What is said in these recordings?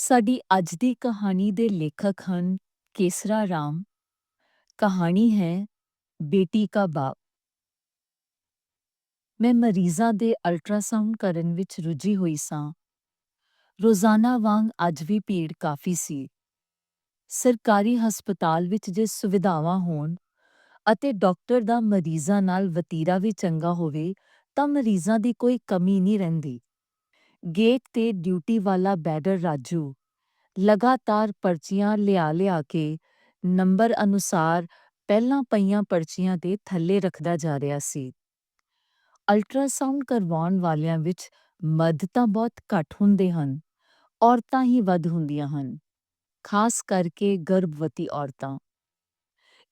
ਸਾਡੀ ਅੱਜ ਦੀ ਕਹਾਣੀ ਦੇ ਲੇਖਕ ਹਨ ਕੇਸਰਾ ਰਾਮ। ਕਹਾਣੀ ਹੈ ਬੇਟੀ ਕਾ ਬਾਪ। ਮੈਂ ਮਰੀਜ਼ਾਂ ਦੇ ਅਲਟਰਾਸਾਊਂਡ ਕਰਨ ਵਿੱਚ ਰੁੱਝੀ ਹੋਈ ਸਾਂ। ਰੋਜ਼ਾਨਾ ਵਾਂਗ ਅੱਜ ਵੀ ਭੀੜ ਕਾਫੀ ਸੀ। ਸਰਕਾਰੀ ਹਸਪਤਾਲ ਵਿੱਚ ਜੇ ਸੁਵਿਧਾਵਾਂ ਹੋਣ ਅਤੇ ਡਾਕਟਰ ਦਾ ਮਰੀਜ਼ਾਂ ਨਾਲ ਵਤੀਰਾ ਵੀ ਚੰਗਾ ਹੋਵੇ ਤਾਂ ਮਰੀਜ਼ਾਂ ਦੀ ਕੋਈ ਕਮੀ ਨਹੀਂ ਰਹਿੰਦੀ। ਗੇਟ ਤੇ ਡਿਊਟੀ ਵਾਲਾ ਬੈਡਰ ਰਾਜੂ ਲਗਾਤਾਰ ਪਰਚੀਆਂ ਲਿਆ ਕੇ ਨੰਬਰ ਅਨੁਸਾਰ ਪਹਿਲਾਂ ਪਈਆਂ ਪਰਚੀਆਂ ਦੇ ਥੱਲੇ ਰੱਖਦਾ ਜਾ ਰਿਹਾ ਸੀ। ਅਲਟਰਾਸਾਊਂਡ ਕਰਵਾਉਣ ਵਾਲਿਆਂ ਵਿੱਚ ਮਰਦ ਤਾਂ ਬਹੁਤ ਘੱਟ ਹੁੰਦੇ ਹਨ, ਔਰਤਾਂ ਹੀ ਵੱਧ ਹੁੰਦੀਆਂ ਹਨ, ਖਾਸ ਕਰਕੇ ਗਰਭਵਤੀ ਔਰਤਾਂ।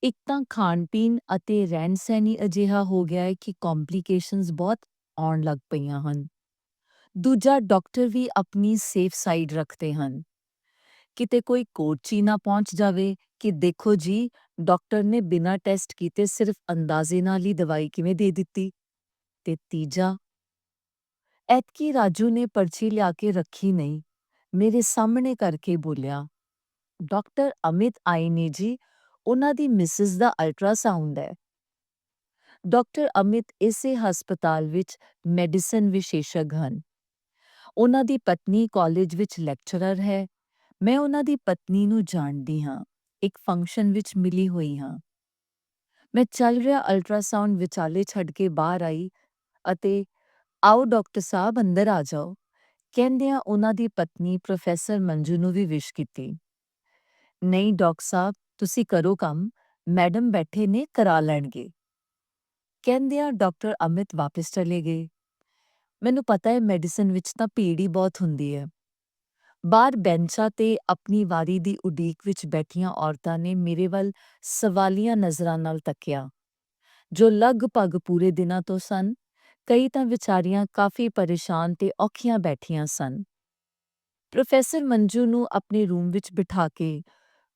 ਇੱਕ ਤਾਂ ਖਾਣ-ਪੀਣ ਅਤੇ ਰਹਿਣ-ਸਹਿਣ ਹੀ ਅਜਿਹਾ ਹੋ ਗਿਆ ਹੈ ਕਿ ਕੰਪਲਿਕੇਸ਼ਨਸ ਬਹੁਤ ਆਉਣ ਲੱਗ ਪਈਆਂ ਹਨ। ਦੂਜਾ, ਡਾਕਟਰ ਵੀ ਆਪਣੀ ਸੇਫ ਸਾਈਡ ਰੱਖਦੇ ਹਨ। ਕਿਤੇ ਕੋਈ ਕੋਰਚੀ ਨਾ ਪਹੁੰਚ ਜਾਵੇ ਕਿ ਦੇਖੋ ਜੀ, ਡਾਕਟਰ ਨੇ ਬਿਨਾਂ ਟੈਸਟ ਕੀਤੇ ਸਿਰਫ ਅੰਦਾਜ਼ੇ ਨਾਲ ਹੀ ਦਵਾਈ ਕਿਵੇਂ ਦੇ ਦਿੱਤੀ। ਤੇ ਤੀਜਾ, ਐਤਕੀ ਰਾਜੂ ਨੇ ਪਰਚੀ ਲਿਆ ਕੇ ਰੱਖੀ ਨਹੀਂ, ਮੇਰੇ ਸਾਹਮਣੇ ਕਰਕੇ ਬੋਲਿਆ, ਡਾਕਟਰ ਅਮਿਤ ਆਏ ਨੇ ਜੀ, ਉਹਨਾਂ ਦੀ ਮਿਸਿਸ ਦਾ ਅਲਟਰਾਸਾਊਂਡ ਹੈ। ਡਾਕਟਰ ਅਮਿਤ ਇਸੇ ਹਸਪਤਾਲ ਵਿੱਚ ਮੈਡੀਸਨ ਵਿਸ਼ੇਸ਼ੱਗ ਹਨ। ਉਹਨਾਂ ਦੀ ਪਤਨੀ ਕਾਲਜ ਵਿੱਚ ਲੈਕਚਰਰ ਹੈ। ਮੈਂ ਉਹਨਾਂ ਦੀ ਪਤਨੀ ਨੂੰ ਜਾਣਦੀ ਹਾਂ, ਇੱਕ ਫੰਕਸ਼ਨ ਵਿੱਚ ਮਿਲੀ ਹੋਈ ਹਾਂ। ਮੈਂ ਚੱਲ ਰਿਹਾ ਅਲਟਰਾਸਾਊਂਡ ਵਿਚਾਲੇ ਛੱਡ ਕੇ ਬਾਹਰ ਆਈ ਅਤੇ ਆਓ ਡਾਕਟਰ ਸਾਹਿਬ ਅੰਦਰ ਆ ਜਾਓ ਕਹਿੰਦਿਆਂ ਉਹਨਾਂ ਦੀ ਪਤਨੀ ਪ੍ਰੋਫੈਸਰ ਮੰਜੂ ਨੂੰ ਵੀ ਵਿਸ਼ ਕੀਤੀ। ਨਹੀਂ ਡਾਕਟਰ ਸਾਹਿਬ, ਤੁਸੀਂ ਕਰੋ ਕੰਮ, ਮੈਡਮ ਬੈਠੇ ਨੇ, ਕਰਾ ਲੈਣਗੇ ਕਹਿੰਦਿਆਂ ਡਾਕਟਰ ਅਮਿਤ ਵਾਪਿਸ ਚਲੇ ਗਏ। ਮੈਨੂੰ ਪਤਾ ਹੈ ਮੈਡੀਸਨ ਵਿੱਚ ਤਾਂ ਭੀੜ ਹੀ ਬਹੁਤ ਹੁੰਦੀ ਹੈ। ਬਾਹਰ ਬੈਂਚਾਂ ਤੇ ਆਪਣੀ ਵਾਰੀ ਦੀ ਉਡੀਕ ਵਿੱਚ ਬੈਠੀਆਂ ਔਰਤਾਂ ਨੇ ਮੇਰੇ ਵੱਲ ਸਵਾਲੀਆ ਨਜ਼ਰਾਂ ਨਾਲ ਤੱਕਿਆ, ਜੋ ਲਗਭਗ ਪੂਰੇ ਦਿਨਾਂ ਤੋਂ ਸਨ। ਕਈ ਤਾਂ ਵਿਚਾਰੀਆਂ ਕਾਫੀ ਪਰੇਸ਼ਾਨ ਤੇ ਔਖੀਆਂ ਬੈਠੀਆਂ ਸਨ। ਪ੍ਰੋਫੈਸਰ ਮੰਜੂ ਨੂੰ ਆਪਣੇ ਰੂਮ ਵਿੱਚ ਬਿਠਾ ਕੇ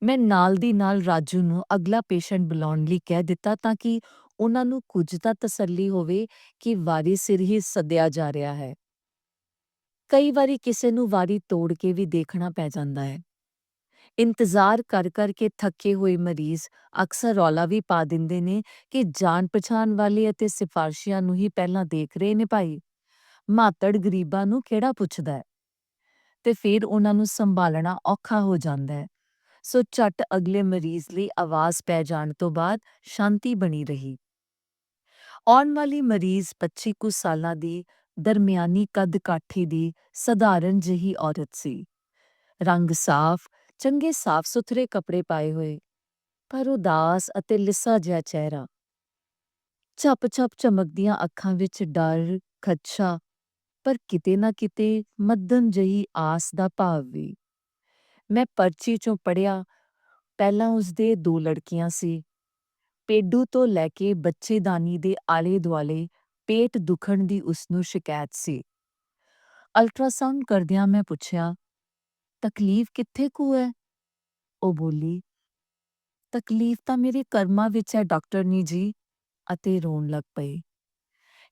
ਮੈਂ ਨਾਲ ਦੀ ਨਾਲ ਰਾਜੂ ਨੂੰ ਅਗਲਾ ਪੇਸ਼ੈਂਟ ਬੁਲਾਉਣ ਲਈ ਕਹਿ ਦਿੱਤਾ ਤਾਂ ਕਿ ਉਹਨਾਂ ਨੂੰ ਕੁਝ ਤਾਂ ਤਸੱਲੀ ਹੋਵੇ ਕਿ ਵਾਰੀ ਸਿਰ ਹੀ ਸੱਦਿਆ ਜਾ ਰਿਹਾ ਹੈ। ਕਈ ਵਾਰੀ ਕਿਸੇ ਨੂੰ ਵਾਰੀ ਤੋੜ ਕੇ ਵੀ ਦੇਖਣਾ ਪੈ ਜਾਂਦਾ ਹੈ। ਇੰਤਜ਼ਾਰ ਕਰ ਕੇ ਥੱਕੇ ਹੋਏ ਮਰੀਜ਼ ਅਕਸਰ ਰੌਲਾ ਵੀ ਪਾ ਦਿੰਦੇ ਨੇ ਕਿ ਜਾਣ ਪਛਾਣ ਵਾਲੇ ਅਤੇ ਸਿਫਾਰਸ਼ੀਆਂ ਨੂੰ ਹੀ ਪਹਿਲਾਂ ਦੇਖ ਰਹੇ ਨੇ ਭਾਈ, ਮਾਤੜ ਗਰੀਬਾਂ ਨੂੰ ਕਿਹੜਾ ਪੁੱਛਦਾ ਹੈ। ਤੇ ਫਿਰ ਉਹਨਾਂ ਨੂੰ ਸੰਭਾਲਣਾ ਔਖਾ ਹੋ ਜਾਂਦਾ ਹੈ। ਸੋ ਝੱਟ ਅਗਲੇ ਮਰੀਜ਼ ਲਈ ਆਵਾਜ਼ ਪੈ ਜਾਣ ਤੋਂ ਬਾਅਦ ਸ਼ਾਂਤੀ ਬਣੀ ਰਹੀ। ਆਉਣ ਵਾਲੀ ਮਰੀਜ਼ 25 ਕੁ ਸਾਲਾਂ ਦੀ ਦਰਮਿਆਨੀ ਕੱਦ-ਕਾਠੀ ਦੀ ਸਧਾਰਨ ਜਿਹੀ ਔਰਤ ਸੀ। ਰੰਗ ਸਾਫ਼, ਚੰਗੇ ਸਾਫ਼-ਸੁਥਰੇ ਕੱਪੜੇ ਪਾਏ ਹੋਏ, ਪਰ ਉਦਾਸ ਅਤੇ ਲਿੱਸਾ ਜਿਹਾ ਚਿਹਰਾ। ਝੱਪ-ਝੱਪ ਚਮਕਦੀਆਂ ਅੱਖਾਂ ਵਿੱਚ ਡਰ, ਖਦਸ਼ਾ, ਪਰ ਕਿਤੇ ਨਾ ਕਿਤੇ ਮੱਧਮ ਜਿਹੀ ਆਸ ਦਾ ਭਾਵ ਵੀ। ਮੈਂ ਪਰਚੀ 'ਚੋਂ ਪੜ੍ਹਿਆ, ਪਹਿਲਾਂ ਉਸਦੇ 2 ਲੜਕੀਆਂ ਸੀ। ਪੇਡੂ ਤੋਂ ਲੈ ਕੇ ਬੱਚੇਦਾਨੀ ਦੇ ਆਲੇ-ਦੁਆਲੇ ਪੇਟ ਦੁਖਣ ਦੀ ਉਸਨੂੰ ਸ਼ਿਕਾਇਤ ਸੀ। ਅਲਟਰਾਸਾਊਂਡ ਕਰਦਿਆਂ ਮੈਂ ਪੁੱਛਿਆ, ਤਕਲੀਫ ਕਿੱਥੇ ਕੁ ਹੈ? ਉਹ ਬੋਲੀ, ਤਕਲੀਫ ਤਾਂ ਮੇਰੇ ਕਰਮਾਂ ਵਿੱਚ ਹੈ ਡਾਕਟਰਨੀ ਜੀ, ਅਤੇ ਰੋਣ ਲੱਗ ਪਈ।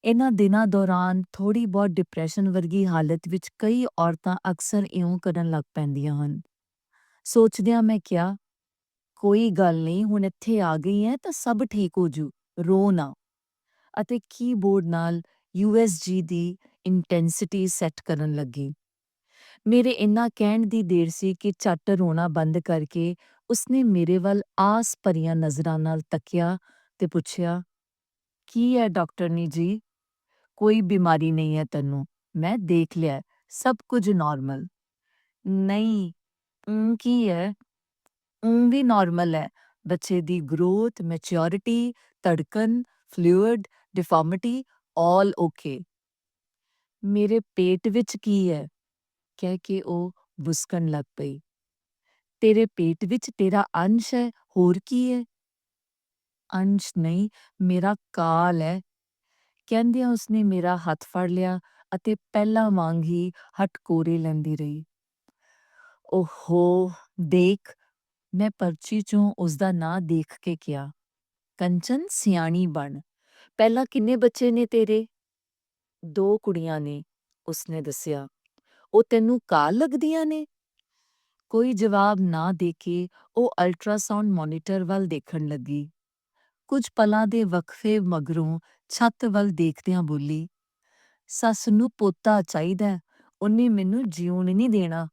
ਇਹਨਾਂ ਦਿਨਾਂ ਦੌਰਾਨ ਥੋੜ੍ਹੀ ਬਹੁਤ ਡਿਪਰੈਸ਼ਨ ਵਰਗੀ ਹਾਲਤ ਵਿੱਚ ਕਈ ਔਰਤਾਂ ਅਕਸਰ ਇਉਂ ਕਰਨ ਲੱਗ ਪੈਂਦੀਆਂ ਹਨ। ਸੋਚਦਿਆਂ ਮੈਂ ਕਿਹਾ, ਕੋਈ ਗੱਲ ਨਹੀਂ, ਹੁਣ ਇੱਥੇ ਆ ਗਈ ਹੈ ਤਾਂ ਸਭ ਠੀਕ ਹੋ ਜੂ, ਰੋ ਨਾ। ਅਤੇ ਕੀਬੋਰਡ ਨਾਲ USG ਦੀ ਇੰਟੈਂਸਿਟੀ ਸੈੱਟ ਕਰਨ ਲੱਗੀ। ਮੇਰੇ ਇੰਨਾ ਕਹਿਣ ਦੀ ਦੇਰ ਸੀ ਕਿ ਝੱਟ ਰੋਣਾ ਬੰਦ ਕਰਕੇ ਉਸਨੇ ਮੇਰੇ ਵੱਲ ਆਸ ਭਰੀਆਂ ਨਜ਼ਰਾਂ ਨਾਲ ਤੱਕਿਆ ਤੇ ਪੁੱਛਿਆ, ਕੀ ਹੈ ਡਾਕਟਰਨੀ ਜੀ? ਕੋਈ ਬਿਮਾਰੀ ਨਹੀਂ ਹੈ ਤੈਨੂੰ, ਮੈਂ ਦੇਖ ਲਿਆ, ਸਭ ਕੁਝ ਨਾਰਮਲ। ਨਹੀਂ, ਕੀ ਹੈ? ਵੀ ਨਾਰਮਲ ਹੈ, ਬੱਚੇ ਦੀ growth, maturity, ਧੜਕਨ, fluid, ਡਿਫਾਰਮਿਟੀ, all okay. ਮੇਰੇ ਪੇਟ ਵਿੱਚ ਕੀ ਹੈ? ਕਹਿ ਕੇ ਉਹ ਬੁਸਕਣ ਲੱਗ ਪਈ। ਤੇਰੇ ਪੇਟ ਵਿੱਚ ਤੇਰਾ ਅੰਸ਼ ਹੈ, ਹੋਰ ਕੀ ਹੈ? ਅੰਸ਼ ਨਹੀਂ, ਮੇਰਾ ਕਾਲ ਹੈ। ਕਹਿੰਦਿਆਂ ਉਸਨੇ ਮੇਰਾ ਹੱਥ ਫੜ ਲਿਆ ਅਤੇ ਪਹਿਲਾਂ ਵਾਂਗ ਹੀ ਹਟਕੋਰੇ ਲੈਂਦੀ ਰਹੀ। ਓਹੋ, ਦੇਖ, ਮੈਂ ਪਰਚੀ 'ਚੋਂ ਉਸਦਾ ਨਾਂ ਦੇਖ ਕੇ ਕਿਹਾ, ਕੰਚਨ ਸਿਆਣੀ ਬਣ, ਪਹਿਲਾਂ ਕਿੰਨੇ ਬੱਚੇ ਨੇ ਤੇਰੇ? 2 ਕੁੜੀਆਂ ਨੇ, ਉਸਨੇ ਦੱਸਿਆ। ਉਹ ਤੈਨੂੰ ਕਾਲ ਲੱਗਦੀਆਂ ਨੇ? ਕੋਈ ਜਵਾਬ ਨਾ ਦੇ ਕੇ ਉਹ ਅਲਟਰਾਸਾਊਂਡ ਮੋਨੀਟਰ ਵੱਲ ਦੇਖਣ ਲੱਗੀ। ਕੁਝ ਪਲਾਂ ਦੇ ਵਕਫੇ ਮਗਰੋਂ ਛੱਤ ਵੱਲ ਦੇਖਦਿਆਂ ਬੋਲੀ, "ਸੱਸ ਨੂੰ ਪੋਤਾ ਚਾਹੀਦਾ ਹੈ, ਉਹਨੇ ਮੈਨੂੰ ਜਿਉਣ ਨਹੀਂ ਦੇਣਾ।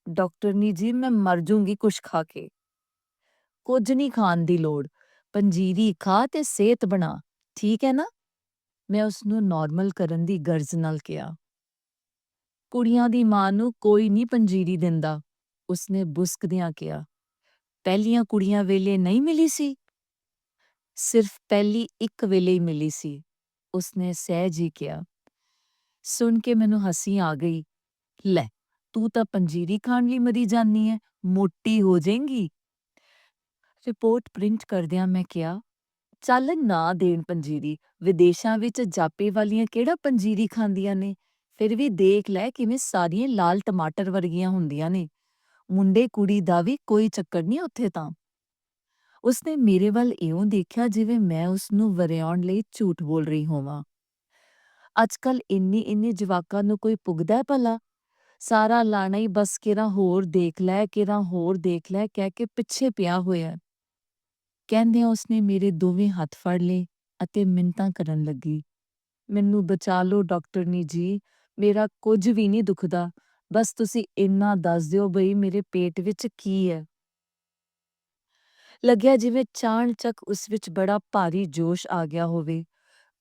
ਡਾਕਟਰਨੀ ਜੀ, ਮੈਂ ਮਰ ਜੂੰਗੀ ਕੁਛ ਖਾ ਕੇ।" "ਕੁਝ ਨਹੀਂ ਖਾਣ ਦੀ ਲੋੜ, ਪੰਜੀਰੀ ਖਾ ਤੇ ਸਿਹਤ ਬਣਾ, ਠੀਕ ਹੈ ਨਾ?" ਮੈਂ ਉਸਨੂੰ ਨਾਰਮਲ ਕਰਨ ਦੀ ਗਰਜ਼ ਨਾਲ ਕਿਹਾ। "ਕੁੜੀਆਂ ਦੀ ਮਾਂ ਨੂੰ ਕੋਈ ਨਹੀਂ ਪੰਜੀਰੀ ਦਿੰਦਾ," ਉਸਨੇ ਬੁਸਕਦਿਆਂ ਕਿਹਾ। "ਪਹਿਲੀਆਂ ਕੁੜੀਆਂ ਵੇਲੇ ਨਹੀਂ ਮਿਲੀ ਸੀ?" "ਸਿਰਫ ਪਹਿਲੀ ਇੱਕ ਵੇਲੇ ਹੀ ਮਿਲੀ ਸੀ," ਉਸਨੇ ਸਹਿਜ ਹੀ ਕਿਹਾ। ਸੁਣ ਕੇ ਮੈਨੂੰ ਹੱਸੀ ਆ ਗਈ। "ਲੈ, ਤੂੰ ਤਾਂ ਪੰਜੀਰੀ ਖਾਣ ਲਈ ਮਰੀ ਜਾਨੀ ਐ, ਮੋਟੀ ਹੋ ਜਾਏਂਗੀ।" ਰਿਪੋਰਟ ਪ੍ਰਿੰਟ ਕਰਦਿਆਂ ਮੈਂ ਕਿਹਾ, "ਚੱਲ ਨਾ ਦੇਣ ਪੰਜੀਰੀ, ਵਿਦੇਸ਼ਾਂ ਵਿੱਚ ਜਾਪੇ ਵਾਲੀਆਂ ਕਿਹੜਾ ਪੰਜੀਰੀ ਖਾਂਦੀਆਂ ਨੇ, ਫਿਰ ਵੀ ਦੇਖ ਲੈ ਕਿਵੇਂ ਸਾਰੀਆਂ ਲਾਲ ਟਮਾਟਰ ਵਰਗੀਆਂ ਹੁੰਦੀਆਂ ਨੇ। ਮੁੰਡੇ ਕੁੜੀ ਦਾ ਵੀ ਕੋਈ ਚੱਕਰ ਨਹੀਂ ਉੱਥੇ ਤਾਂ।" ਉਸਨੇ ਮੇਰੇ ਵੱਲ ਇਉਂ ਦੇਖਿਆ ਜਿਵੇਂ ਮੈਂ ਉਸਨੂੰ ਵਰਿਆਉਣ ਲਈ ਝੂਠ ਬੋਲ ਰਹੀ ਹੋਵਾਂ। ਅੱਜ-ਕੱਲ੍ਹ ਇੰਨੇ ਜਵਾਕਾਂ ਨੂੰ ਕੋਈ ਪੁੱਗਦਾ ਹੈ ਭਲਾ? ਸਾਰਾ ਲਾਣਾ ਹੀ ਬਸ ਕੇਰਾਂ ਹੋਰ ਦੇਖ ਲੈ, ਕੇਰਾਂ ਹੋਰ ਦੇਖ ਲੈ ਕਹਿ ਕੇ ਪਿੱਛੇ ਪਿਆ ਹੋਇਆ ਹੈ। ਕਹਿੰਦਿਆਂ ਉਸਨੇ ਮੇਰੇ ਦੋਵੇਂ ਹੱਥ ਫੜ ਲਏ ਅਤੇ ਮਿੰਨਤਾਂ ਕਰਨ ਲੱਗੀ, "ਮੈਨੂੰ ਬਚਾ ਲਓ ਡਾਕਟਰਨੀ ਜੀ, ਮੇਰਾ ਕੁਝ ਵੀ ਨਹੀਂ ਦੁਖਦਾ, ਬਸ ਤੁਸੀਂ ਇੰਨਾ ਦੱਸ ਦਿਓ ਬਈ ਮੇਰੇ ਪੇਟ ਵਿੱਚ ਕੀ ਹੈ।" ਲੱਗਿਆ ਜਿਵੇਂ ਚਾਣਚੱਕ ਉਸ ਵਿੱਚ ਬੜਾ ਭਾਰੀ ਜੋਸ਼ ਆ ਗਿਆ ਹੋਵੇ।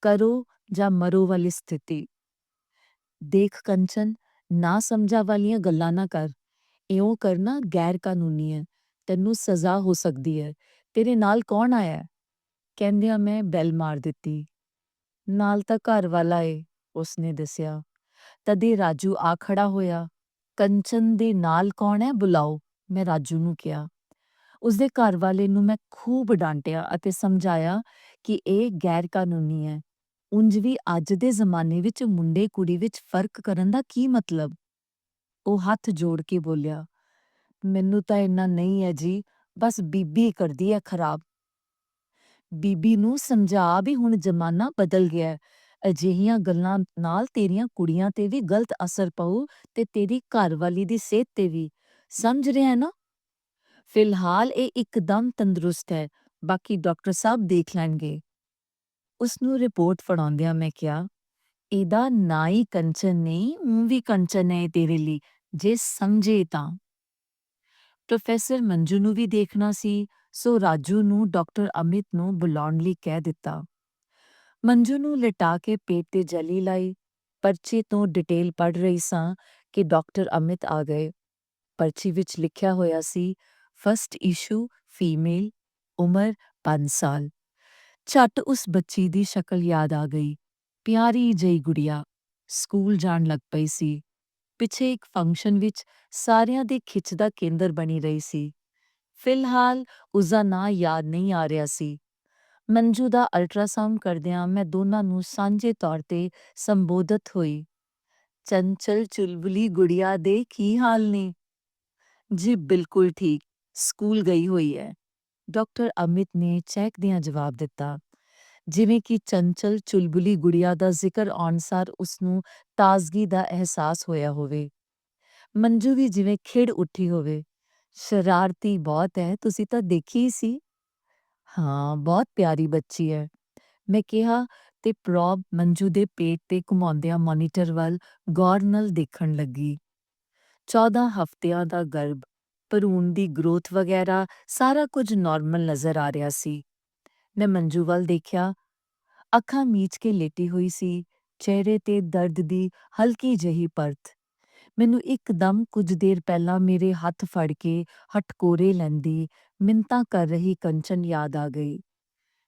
ਕਰੋ ਜਾਂ ਮਰੋ ਵਾਲੀ ਸਥਿਤੀ। "ਦੇਖ ਕੰਚਨ, ਨਾ ਸਮਝਾ ਵਾਲੀਆਂ ਗੱਲਾਂ ਨਾ ਕਰ। ਇਉਂ ਕਰਨਾ ਗੈਰ ਕਾਨੂੰਨੀ ਹੈ, ਤੈਨੂੰ ਸਜ਼ਾ ਹੋ ਸਕਦੀ ਹੈ। ਤੇਰੇ ਨਾਲ ਕੌਣ ਆਇਆ ਹੈ?" ਕਹਿੰਦਿਆਂ ਮੈਂ ਬੈਲ ਮਾਰ ਦਿੱਤੀ। "ਨਾਲ ਤਾਂ ਘਰ ਵਾਲਾ ਏ," ਉਸਨੇ ਦੱਸਿਆ। ਤਦੇ ਰਾਜੂ ਆ ਖੜਾ ਹੋਇਆ। "ਕੰਚਨ ਦੇ ਨਾਲ ਕੌਣ ਹੈ, ਬੁਲਾਓ," ਮੈਂ ਰਾਜੂ ਨੂੰ ਕਿਹਾ। ਉਸਦੇ ਘਰ ਵਾਲੇ ਨੂੰ ਮੈਂ ਖੂਬ ਡਾਂਟਿਆ ਅਤੇ ਸਮਝਾਇਆ ਕਿ ਇਹ ਗੈਰ ਕਾਨੂੰਨੀ ਹੈ। ਉਂਝ ਵੀ ਅੱਜ ਦੇ ਜ਼ਮਾਨੇ ਵਿੱਚ ਮੁੰਡੇ ਕੁੜੀ ਵਿੱਚ ਫਰਕ ਕਰਨ ਦਾ ਕੀ ਮਤਲਬ? ਉਹ ਹੱਥ ਜੋੜ ਕੇ ਬੋਲਿਆ, "ਮੈਨੂੰ ਤਾਂ ਇੰਨਾ ਨਹੀਂ ਹੈ ਜੀ, ਬਸ ਬੀਬੀ ਕਰਦੀ ਹੈ ਖਰਾਬ। ਬੀਬੀ ਨੂੰ ਸਮਝਾ ਵੀ ਹੁਣ ਜ਼ਮਾਨਾ ਬਦਲ ਗਿਆ ਹੈ। ਅਜਿਹੀਆਂ ਗੱਲਾਂ ਨਾਲ ਤੇਰੀਆਂ ਕੁੜੀਆਂ ਤੇ ਵੀ ਗਲਤ ਅਸਰ ਪਊ ਤੇ ਤੇਰੀ ਘਰਵਾਲੀ ਦੀ ਸਿਹਤ ਤੇ ਵੀ। ਸਮਝ ਰਿਹਾ ਹੈ ਨਾ? ਫਿਲਹਾਲ ਇਹ ਇੱਕਦਮ ਤੰਦਰੁਸਤ ਹੈ, ਬਾਕੀ ਡਾਕਟਰ ਸਾਹਿਬ ਦੇਖ ਲੈਣਗੇ।" ਉਸਨੂੰ ਰਿਪੋਰਟ ਫੜਾਉਂਦਿਆਂ ਮੈਂ ਕਿਹਾ, "ਇਹਦਾ ਨਾਂ ਹੀ ਕੰਚਨ ਨਹੀਂ, ਊਂ ਵੀ ਕੰਚਨ ਹੈ ਇਹ ਤੇਰੇ ਲਈ, ਜੇ ਸਮਝੇ ਤਾਂ।" ਪ੍ਰੋਫੈਸਰ ਮੰਜੂ ਨੂੰ ਵੀ ਦੇਖਣਾ ਸੀ, ਸੋ ਰਾਜੂ ਨੂੰ ਡਾਕਟਰ ਅਮਿਤ ਨੂੰ ਬੁਲਾਉਣ ਲਈ ਕਹਿ ਦਿੱਤਾ। ਮੰਜੂ ਨੂੰ ਲਿਟਾ ਕੇ ਪੇਟ ਤੇ ਜਲੀ ਲਾਈ। ਪਰਚੀ ਤੋਂ ਡਿਟੇਲ ਪੜ੍ਹ ਰਹੀ ਸਾਂ ਕਿ ਡਾਕਟਰ ਅਮਿਤ ਆ ਗਏ। ਪਰਚੀ ਵਿੱਚ ਲਿਖਿਆ ਹੋਇਆ ਸੀ, ਫਸਟ ਇਸ਼ੂ ਫੀਮੇਲ, ਉਮਰ 5 ਸਾਲ। ਝੱਟ ਉਸ ਬੱਚੀ ਦੀ ਸ਼ਕਲ ਯਾਦ ਆ ਗਈ। ਪਿਆਰੀ ਜਿਹੀ ਗੁੜੀਆ, ਸਕੂਲ ਜਾਣ ਲੱਗ ਪਈ ਸੀ। ਪਿੱਛੇ ਇੱਕ ਫੰਕਸ਼ਨ ਵਿੱਚ ਸਾਰਿਆਂ ਦੇ ਖਿੱਚ ਦਾ ਕੇਂਦਰ ਬਣੀ ਰਹੀ ਸੀ। ਫਿਲਹਾਲ ਉਸਦਾ ਨਾਂ ਯਾਦ ਨਹੀਂ ਆ ਰਿਹਾ ਸੀ। ਮੰਜੂ ਦਾ ਅਲਟਰਾਸਾਊਂਡ ਕਰਦਿਆਂ ਮੈਂ ਦੋਨਾਂ ਨੂੰ ਸਾਂਝੇ ਤੌਰ ਤੇ ਸੰਬੋਧਤ ਹੋਈ। "ਚੰਚਲ ਚੁਲਬੁਲੀ ਗੁੜੀਆ ਦੇ ਕੀ ਹਾਲ ਨੇ?" "ਜੀ ਬਿਲਕੁਲ ਠੀਕ, ਸਕੂਲ ਗਈ ਹੋਈ ਹੈ," ਡਾਕਟਰ ਅਮਿਤ ਨੇ ਚਹਿਕਦਿਆਂ ਜਵਾਬ ਦਿੱਤਾ, ਜਿਵੇਂ ਕਿ ਚੰਚਲ ਚੁਲਬੁਲੀ ਗੁੜੀਆ ਦਾ ਜ਼ਿਕਰ ਆਉਣ ਸਾਰ ਉਸਨੂੰ ਤਾਜ਼ਗੀ ਦਾ ਅਹਿਸਾਸ ਹੋਇਆ ਹੋਵੇ। ਮੰਜੂ ਵੀ ਜਿਵੇਂ ਖਿੜ ਉੱਠੀ ਹੋਵੇ। "ਸ਼ਰਾਰਤੀ ਬਹੁਤ ਹੈ, ਤੁਸੀਂ ਤਾਂ ਦੇਖੀ ਹੀ ਸੀ।" "ਹਾਂ, ਬਹੁਤ ਪਿਆਰੀ ਬੱਚੀ ਹੈ," ਮੈਂ ਕਿਹਾ ਤੇ ਪ੍ਰੋਬ ਮੰਜੂ ਦੇ ਪੇਟ ਤੇ ਘੁਮਾਉਂਦਿਆਂ ਮੋਨੀਟਰ ਵੱਲ ਗੌਰ ਨਾਲ ਦੇਖਣ ਲੱਗੀ। 14 ਹਫ਼ਤਿਆਂ ਦਾ ਗਰਭ, ਭਰੂਣ ਦੀ ਗਰੋਥ ਵਗੈਰਾ ਸਾਰਾ ਕੁਝ ਨਾਰਮਲ ਨਜ਼ਰ ਆ ਰਿਹਾ ਸੀ। ਮੈਂ ਮੰਜੂ ਵੱਲ ਦੇਖਿਆ। ਅੱਖਾਂ ਮੀਚ ਕੇ ਲੇਟੀ ਹੋਈ ਸੀ, ਚਿਹਰੇ ਤੇ ਦਰਦ ਦੀ ਹਲਕੀ ਜਿਹੀ ਪਰਤ। ਮੈਨੂੰ ਇੱਕਦਮ ਕੁਝ ਦੇਰ ਪਹਿਲਾਂ ਮੇਰੇ ਹੱਥ ਫੜ ਕੇ ਹਟਕੋਰੇ ਲੈਂਦੀ, ਮਿੰਨਤਾਂ ਕਰ ਰਹੀ ਕੰਚਨ ਯਾਦ ਆ ਗਈ।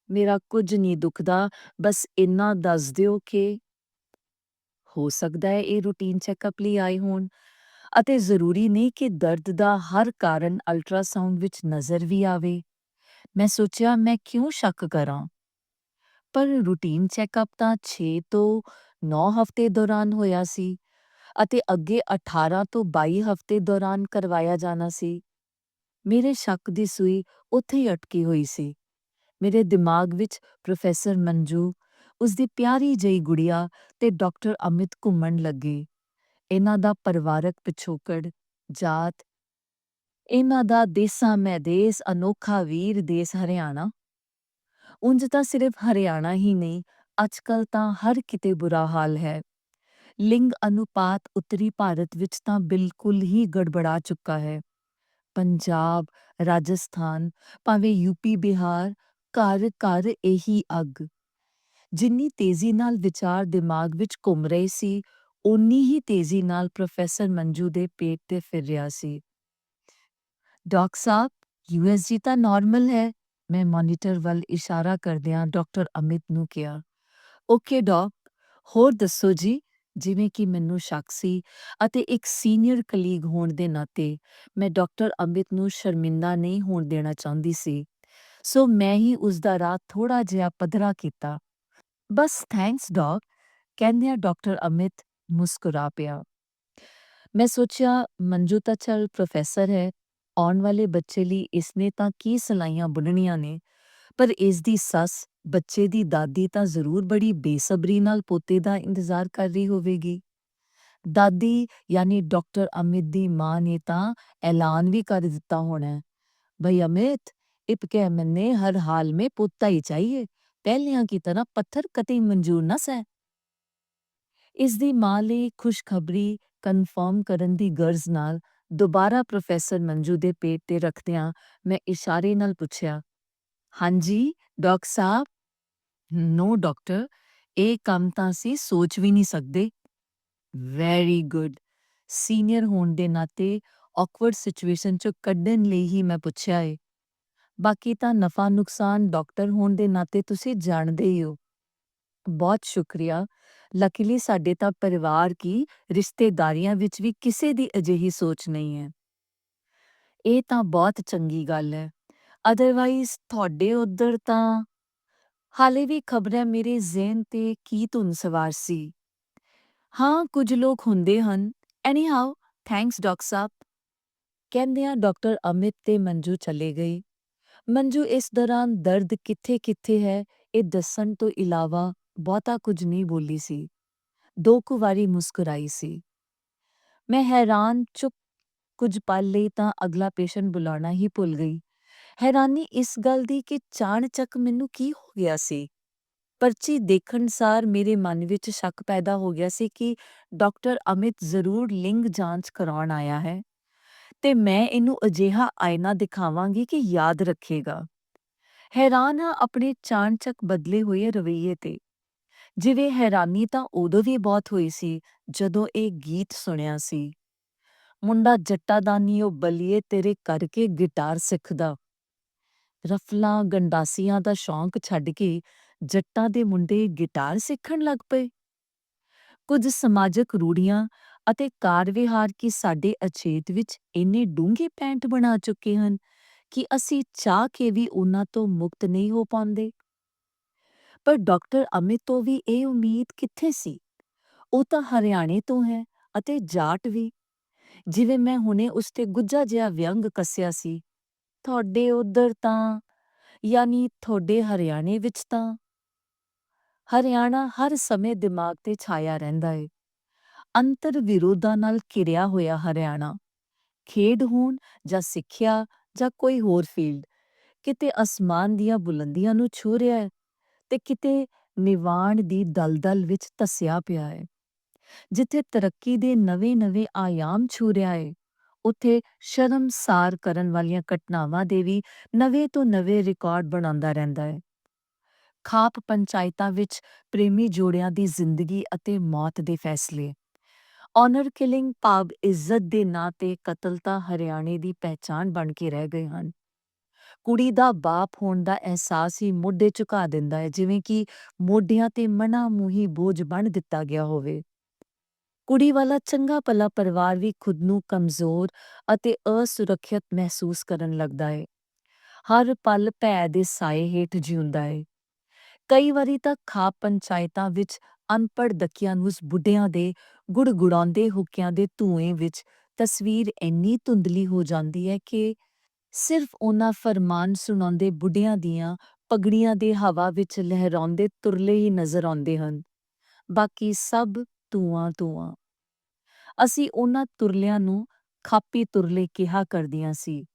"ਮੇਰਾ ਕੁਝ ਨਹੀਂ ਦੁਖਦਾ, ਬਸ ਇੰਨਾ ਦੱਸ ਦਿਓ ਕਿ..." ਹੋ ਸਕਦਾ ਹੈ ਇਹ ਰੂਟੀਨ ਚੈੱਕਅਪ ਲਈ ਆਏ ਹੋਣ ਅਤੇ ਜ਼ਰੂਰੀ ਨਹੀਂ ਕਿ ਦਰਦ ਦਾ ਹਰ ਕਾਰਨ ਅਲਟਰਾਸਾਊਂਡ ਵਿੱਚ ਨਜ਼ਰ ਵੀ ਆਵੇ। ਮੈਂ ਸੋਚਿਆ, ਮੈਂ ਕਿਉਂ ਸ਼ੱਕ ਕਰਾਂ? ਪਰ ਰੂਟੀਨ ਚੈੱਕਅਪ ਤਾਂ 6 ਤੋਂ 9 ਹਫ਼ਤੇ ਦੌਰਾਨ ਹੋਇਆ ਸੀ ਅਤੇ ਅੱਗੇ 18 ਤੋਂ 22 ਹਫ਼ਤੇ ਦੌਰਾਨ ਕਰਵਾਇਆ ਜਾਣਾ ਸੀ। ਮੇਰੇ ਸ਼ੱਕ ਦੀ ਸੂਈ ਉੱਥੇ ਹੀ ਅਟਕੀ ਹੋਈ ਸੀ। ਮੇਰੇ ਦਿਮਾਗ ਵਿੱਚ ਪ੍ਰੋਫੈਸਰ ਮੰਜੂ, ਉਸਦੀ ਪਿਆਰੀ ਜਿਹੀ ਗੁੜੀਆ ਤੇ ਡਾਕਟਰ ਅਮਿਤ ਘੁੰਮਣ ਲੱਗੇ। ਇਹਨਾਂ ਦਾ ਪਰਿਵਾਰਕ ਪਿਛੋਕੜ, ਜਾਤ, ਇਹਨਾਂ ਦਾ ਦੇਸਾਂ ਮੈਂ ਦੇਸ ਅਨੋਖਾ ਵੀਰ ਦੇਸ ਹਰਿਆਣਾ। ਉਂਝ ਤਾਂ ਸਿਰਫ ਹਰਿਆਣਾ ਹੀ ਨਹੀਂ, ਅੱਜਕੱਲ ਤਾਂ ਹਰ ਕਿਤੇ ਬੁਰਾ ਹਾਲ ਹੈ। ਲਿੰਗ ਅਨੁਪਾਤ ਉੱਤਰੀ ਭਾਰਤ ਵਿੱਚ ਤਾਂ ਬਿਲਕੁਲ ਹੀ ਗੜਬੜਾ ਚੁੱਕਾ ਹੈ। ਪੰਜਾਬ, ਰਾਜਸਥਾਨ, ਭਾਵੇਂ ਯੂਪੀ, ਬਿਹਾਰ, ਘਰ ਘਰ ਇਹੀ ਅੱਗ। ਜਿੰਨੀ ਤੇਜ਼ੀ ਨਾਲ ਵਿਚਾਰ ਦਿਮਾਗ ਵਿੱਚ ਘੁੰਮ ਰਹੇ ਸੀ, ਓਨੀ ਹੀ ਤੇਜ਼ੀ ਨਾਲ ਪ੍ਰੋਫੈਸਰ ਮੰਜੂ ਦੇ ਪੇਟ ਤੇ ਫਿਰ ਰਿਹਾ ਸੀ। ਡਾਕਟਰ ਸਾਹਿਬ, USG ਤਾਂ ਨਾਰਮਲ ਹੈ। ਮੈਂ ਮੋਨੀਟਰ ਵੱਲ ਇਸ਼ਾਰਾ ਕਰਦਿਆਂ ਡਾਕਟਰ ਅਮਿਤ ਨੂੰ ਕਿਹਾ। ਓਕੇ ਡਾਕ, ਹੋਰ ਦੱਸੋ ਜੀ। ਜਿਵੇਂ ਕਿ ਮੈਨੂੰ ਸ਼ੱਕ ਸੀ ਅਤੇ ਇੱਕ ਸੀਨੀਅਰ ਕਲੀਗ ਹੋਣ ਦੇ ਨਾਤੇ ਮੈਂ ਡਾਕਟਰ ਅਮਿਤ ਨੂੰ ਸ਼ਰਮਿੰਦਾ ਨਹੀਂ ਹੋਣ ਦੇਣਾ ਚਾਹੁੰਦੀ ਸੀ, ਸੋ ਮੈਂ ਹੀ ਉਸ ਦਾ ਰਾਹ ਥੋੜ੍ਹਾ ਜਿਹਾ ਪੱਧਰਾ ਕੀਤਾ। ਬਸ ਥੈਂਕਸ ਡਾਕ, ਕਹਿੰਦਿਆਂ ਡਾਕਟਰ ਅਮਿਤ ਮੁਸਕਰਾ ਪਿਆ। ਮੈਂ ਸੋਚਿਆ ਮੰਜੂ ਤਾਂ ਚੱਲ ਪ੍ਰੋਫੈਸਰ ਹੈ, ਆਉਣ ਵਾਲੇ ਬੱਚੇ ਲਈ ਇਸਨੇ ਤਾਂ ਕੀ ਸਲਾਈਆਂ ਬੁਣਨੀਆਂ ਨੇ, ਪਰ ਇਸ ਦੀ ਸੱਸ, ਬੱਚੇ ਦੀ ਦਾਦੀ ਤਾਂ ਜ਼ਰੂਰ ਬੜੀ ਬੇਸਬਰੀ ਨਾਲ ਪੋਤੇ ਦਾ ਇੰਤਜ਼ਾਰ ਕਰ ਰਹੀ ਹੋਵੇਗੀ। ਦਾਦੀ ਯਾਨੀ ਡਾਕਟਰ ਅਮਿਤ ਦੀ ਮਾਂ ਨੇ ਤਾਂ ਐਲਾਨ ਵੀ ਕਰ ਦਿੱਤਾ ਹੋਣਾ, ਭਈ अमित, इनके मन्ने हर हाल में पोता ही चाहिए, पहलियां की तरह पत्थर कतई मंजूर न सै। ਇਸ ਦੀ ਮਾਂ ਲਈ ਖੁਸ਼ਖਬਰੀ ਕਨਫਰਮ ਕਰਨ ਦੀ ਗਰਜ਼ ਨਾਲ ਦੁਬਾਰਾ ਪ੍ਰੋਫੈਸਰ ਮੰਜੂ ਦੇ ਪੇਟ ਤੇ ਰੱਖਦਿਆਂ ਮੈਂ ਇਸ਼ਾਰੇ ਨਾਲ ਪੁੱਛਿਆ, ਹਾਂਜੀ ਡਾਕਟਰ ਸਾਹਿਬ। ਨੋ ਡਾਕਟਰ, ਇਹ ਕੰਮ ਤਾਂ ਅਸੀਂ ਸੋਚ ਵੀ ਨਹੀਂ ਸਕਦੇ। Very good. ਸੀਨੀਅਰ ਹੋਣ ਦੇ ਨਾਤੇ ਔਕਵਰਡ ਸਿਚੁਏਸ਼ਨ ਚੋਂ ਕੱਢਣ ਲਈ ਹੀ ਮੈਂ ਪੁੱਛਿਆ ਏ। ਬਾਕੀ ਤਾਂ ਨਫਾ ਨੁਕਸਾਨ ਡਾਕਟਰ ਹੋਣ ਦੇ ਨਾਤੇ ਤੁਸੀਂ ਜਾਣਦੇ ਹੀ ਹੋ। ਬਹੁਤ ਸ਼ੁਕਰੀਆ। ਲੱਕੀਲੀ ਸਾਡੇ ਤਾਂ ਪਰਿਵਾਰ ਕੀ ਰਿਸ਼ਤੇਦਾਰੀਆਂ ਵਿੱਚ ਵੀ ਕਿਸੇ ਦੀ ਅਜਿਹੀ ਸੋਚ ਨਹੀਂ ਹੈ। ਇਹ ਤਾਂ ਬਹੁਤ ਚੰਗੀ ਗੱਲ ਹੈ। ਅਦਰਵਾਈਜ਼ ਤੁਹਾਡੇ ਉੱਧਰ ਤਾਂ ਹਾਲੇ ਵੀ ਖਬਰਾਂ ਮੇਰੇ ਜ਼ਿਹਨ ਤੇ ਕੀ ਧੁਨ ਸਵਾਰ ਸੀ। ਹਾਂ, ਕੁਝ ਲੋਕ ਹੁੰਦੇ ਹਨ। ਐਨੀਹਾਓ, ਥੈਂਕਸ ਡਾਕਟਰ ਸਾਹਿਬ। ਕਹਿੰਦਿਆਂ ਡਾਕਟਰ ਅਮਿਤ ਤੇ ਮੰਜੂ ਚਲੇ ਗਏ। ਮੰਜੂ ਇਸ ਦੌਰਾਨ ਦਰਦ ਕਿੱਥੇ-ਕਿੱਥੇ ਹੈ, ਇਹ ਦੱਸਣ ਤੋਂ ਇਲਾਵਾ ਬਹੁਤਾ ਕੁਝ ਨਹੀਂ ਬੋਲੀ ਸੀ। ਦੋ ਕੁ ਵਾਰੀ ਮੁਸਕਰਾਈ ਸੀ। ਮੈਂ ਹੈਰਾਨ ਚੁੱਪ ਕੁਝ ਪਲ ਲਈ ਤਾਂ ਅਗਲਾ ਪੇਸ਼ੈਂਟ ਬੁਲਾਉਣਾ ਹੀ ਭੁੱਲ ਗਈ। ਹੈਰਾਨੀ ਇਸ ਗੱਲ ਦੀ ਕਿ ਚਾਣਚੱਕ ਮੈਨੂੰ ਕੀ ਹੋ ਗਿਆ ਸੀ। ਪਰਚੀ ਦੇਖਣ ਸਾਰ ਮੇਰੇ ਮਨ ਵਿੱਚ ਸ਼ੱਕ ਪੈਦਾ ਹੋ ਗਿਆ ਸੀ ਕਿ ਡਾਕਟਰ ਅਮਿਤ ਜ਼ਰੂਰ ਲਿੰਗ ਜਾਂਚ ਕਰਾਉਣ ਆਇਆ ਹੈ ਤੇ ਮੈਂ ਇਹਨੂੰ ਅਜਿਹਾ ਆਇਨਾ ਦਿਖਾਵਾਂਗੀ ਕਿ ਯਾਦ ਰੱਖੇਗਾ। ਹੈਰਾਨ ਹਾਂ ਆਪਣੇ ਚਾਣਚੱਕ ਬਦਲੇ ਹੋਏ ਰਵੱਈਏ ਤੇ। ਜਿਵੇਂ ਹੈਰਾਨੀ ਤਾਂ ਉਦੋਂ ਵੀ ਬਹੁਤ ਹੋਈ ਸੀ ਜਦੋਂ ਇਹ ਗੀਤ ਸੁਣਿਆ ਸੀ, ਮੁੰਡਾ ਜੱਟਾਦਾਨੀਓ ਬਲੀਏ ਤੇਰੇ ਕਰਕੇ ਗਿਟਾਰ ਸਿੱਖਦਾ। ਰਫਲਾਂ ਗੰਡਾਸੀਆਂ ਦਾ ਸ਼ੌਂਕ ਛੱਡ ਕੇ ਜੱਟਾਂ ਦੇ ਮੁੰਡੇ ਗਿਟਾਰ ਸਿੱਖਣ ਲੱਗ ਪਏ। ਕੁਝ ਸਮਾਜਕ ਰੂੜੀਆਂ ਅਤੇ ਕਾਰ ਵਿਹਾਰ ਕੀ ਸਾਡੇ ਅਚੇਤ ਵਿੱਚ ਇੰਨੇ ਡੂੰਘੇ ਪੈਂਟ ਬਣਾ ਚੁੱਕੇ ਹਨ ਕਿ ਅਸੀਂ ਚਾਹ ਕੇ ਵੀ ਉਹਨਾਂ ਤੋਂ ਮੁਕਤ ਨਹੀਂ ਹੋ ਪਾਉਂਦੇ। ਪਰ ਡਾਕਟਰ ਅਮਿਤ ਤੋਂ ਵੀ ਇਹ ਉਮੀਦ ਕਿੱਥੇ ਸੀ। ਉਹ ਤਾਂ ਹਰਿਆਣੇ ਤੋਂ ਹੈ ਅਤੇ ਜਾਟ ਵੀ। ਜਿਵੇਂ ਮੈਂ ਹੁਣੇ ਉਸ ਤੇ ਗੁੱਝਾ ਜਿਹਾ ਵਿਅੰਗ ਕੱਸਿਆ ਸੀ, ਤੁਹਾਡੇ ਉੱਧਰ ਤਾਂ ਯਾਨੀ ਤੁਹਾਡੇ ਹਰਿਆਣੇ ਵਿੱਚ ਤਾਂ। ਹਰਿਆਣਾ ਹਰ ਸਮੇਂ ਦਿਮਾਗ ਤੇ ਛਾਇਆ ਰਹਿੰਦਾ ਏ। ਅੰਤਰ ਵਿਰੋਧਾਂ ਨਾਲ ਘਿਰਿਆ ਹੋਇਆ ਹਰਿਆਣਾ। ਖੇਡ ਹੋਣ ਜਾਂ ਸਿੱਖਿਆ ਜਾਂ ਕੋਈ ਹੋਰ ਫੀਲਡ, ਕਿਤੇ ਅਸਮਾਨ ਦੀਆਂ ਬੁਲੰਦੀਆਂ ਨੂੰ ਛੂਹ ਰਿਹਾ ਹੈ ਤੇ ਕਿਤੇ ਨਿਵਾਣ ਦੀ ਦਲਦਲ ਵਿੱਚ ਧੱਸਿਆ ਪਿਆ ਹੈ। ਜਿੱਥੇ ਤਰੱਕੀ ਦੇ ਨਵੇਂ-ਨਵੇਂ ਆਯਾਮ ਛੂਹ ਰਿਹਾ ਏ, ਉੱਥੇ ਸ਼ਰਮਸਾਰ ਕਰਨ ਵਾਲੀਆਂ ਘਟਨਾਵਾਂ ਦੇ ਵੀ ਨਵੇਂ ਤੋਂ ਨਵੇਂ ਰਿਕਾਰਡ ਬਣਾਉਂਦਾ ਰਹਿੰਦਾ ਹੈ। ਖਾਪ ਪੰਚਾਇਤਾਂ ਵਿੱਚ ਪ੍ਰੇਮੀ ਜੋੜਿਆਂ ਦੀ ਜ਼ਿੰਦਗੀ ਅਤੇ ਮੌਤ ਦੇ ਫੈਸਲੇ, ਆਨਰ ਕਿਲਿੰਗ ਭਾਵ ਇੱਜ਼ਤ ਦੇ ਨਾਂ ਤੇ ਕਤਲ ਤਾਂ ਹਰਿਆਣੇ ਦੀ ਪਹਿਚਾਣ ਬਣ ਕੇ ਰਹਿ ਗਏ ਹਨ। ਕੁੜੀ ਦਾ ਬਾਪ ਹੋਣ ਦਾ ਅਹਿਸਾਸ ਹੀ ਮੋਢੇ ਝੁਕਾ ਦਿੰਦਾ ਹੈ, ਜਿਵੇਂ ਕਿ ਮੋਢਿਆਂ ਤੇ ਮਨਾ ਮੂੰਹੀ ਬੋਝ ਬੰਨ੍ਹ ਦਿੱਤਾ ਗਿਆ ਹੋਵੇ। ਕੁੜੀ ਵਾਲਾ ਚੰਗਾ ਭਲਾ ਪਰਿਵਾਰ ਵੀ ਖੁਦ ਨੂੰ ਕਮਜ਼ੋਰ ਅਤੇ ਅਸੁਰੱਖਿਅਤ ਮਹਿਸੂਸ ਕਰਨ ਲੱਗਦਾ ਹੈ। ਹਰ ਪਲ ਭੈ ਦੇ ਸਾਏ ਹੇਠ ਜਿਉਂਦਾ ਹੈ। ਕਈ ਵਾਰੀ ਤਾਂ ਖਾਪ ਪੰਚਾਇਤਾਂ ਵਿੱਚ ਅਨਪੜ੍ਹ ਦਕਿਆਨੂਸ ਬੁੱਢਿਆਂ ਦੇ ਗੁੜਗੁੜਾਉਂਦੇ ਹੁੱਕਿਆਂ ਦੇ ਧੂਏ ਵਿੱਚ ਤਸਵੀਰ ਇੰਨੀ ਧੁੰਦਲੀ ਹੋ ਜਾਂਦੀ ਹੈ ਕਿ ਸਿਰਫ ਉਹਨਾਂ ਫਰਮਾਨ ਸੁਣਾਉਂਦੇ ਬੁੱਢਿਆਂ ਦੀਆਂ ਪਗੜੀਆਂ ਦੇ ਹਵਾ ਵਿੱਚ ਲਹਿਰਾਉਂਦੇ ਤੁਰਲੇ ਹੀ ਨਜ਼ਰ ਆਉਂਦੇ ਹਨ। ਬਾਕੀ ਸਭ ਧੂਆਂ ਧੂਆਂ। ਅਸੀਂ ਉਹਨਾਂ ਤੁਰਲਿਆਂ ਨੂੰ ਖਾਪੀ ਤੁਰਲੇ ਕਿਹਾ ਕਰਦੀਆਂ ਸੀ।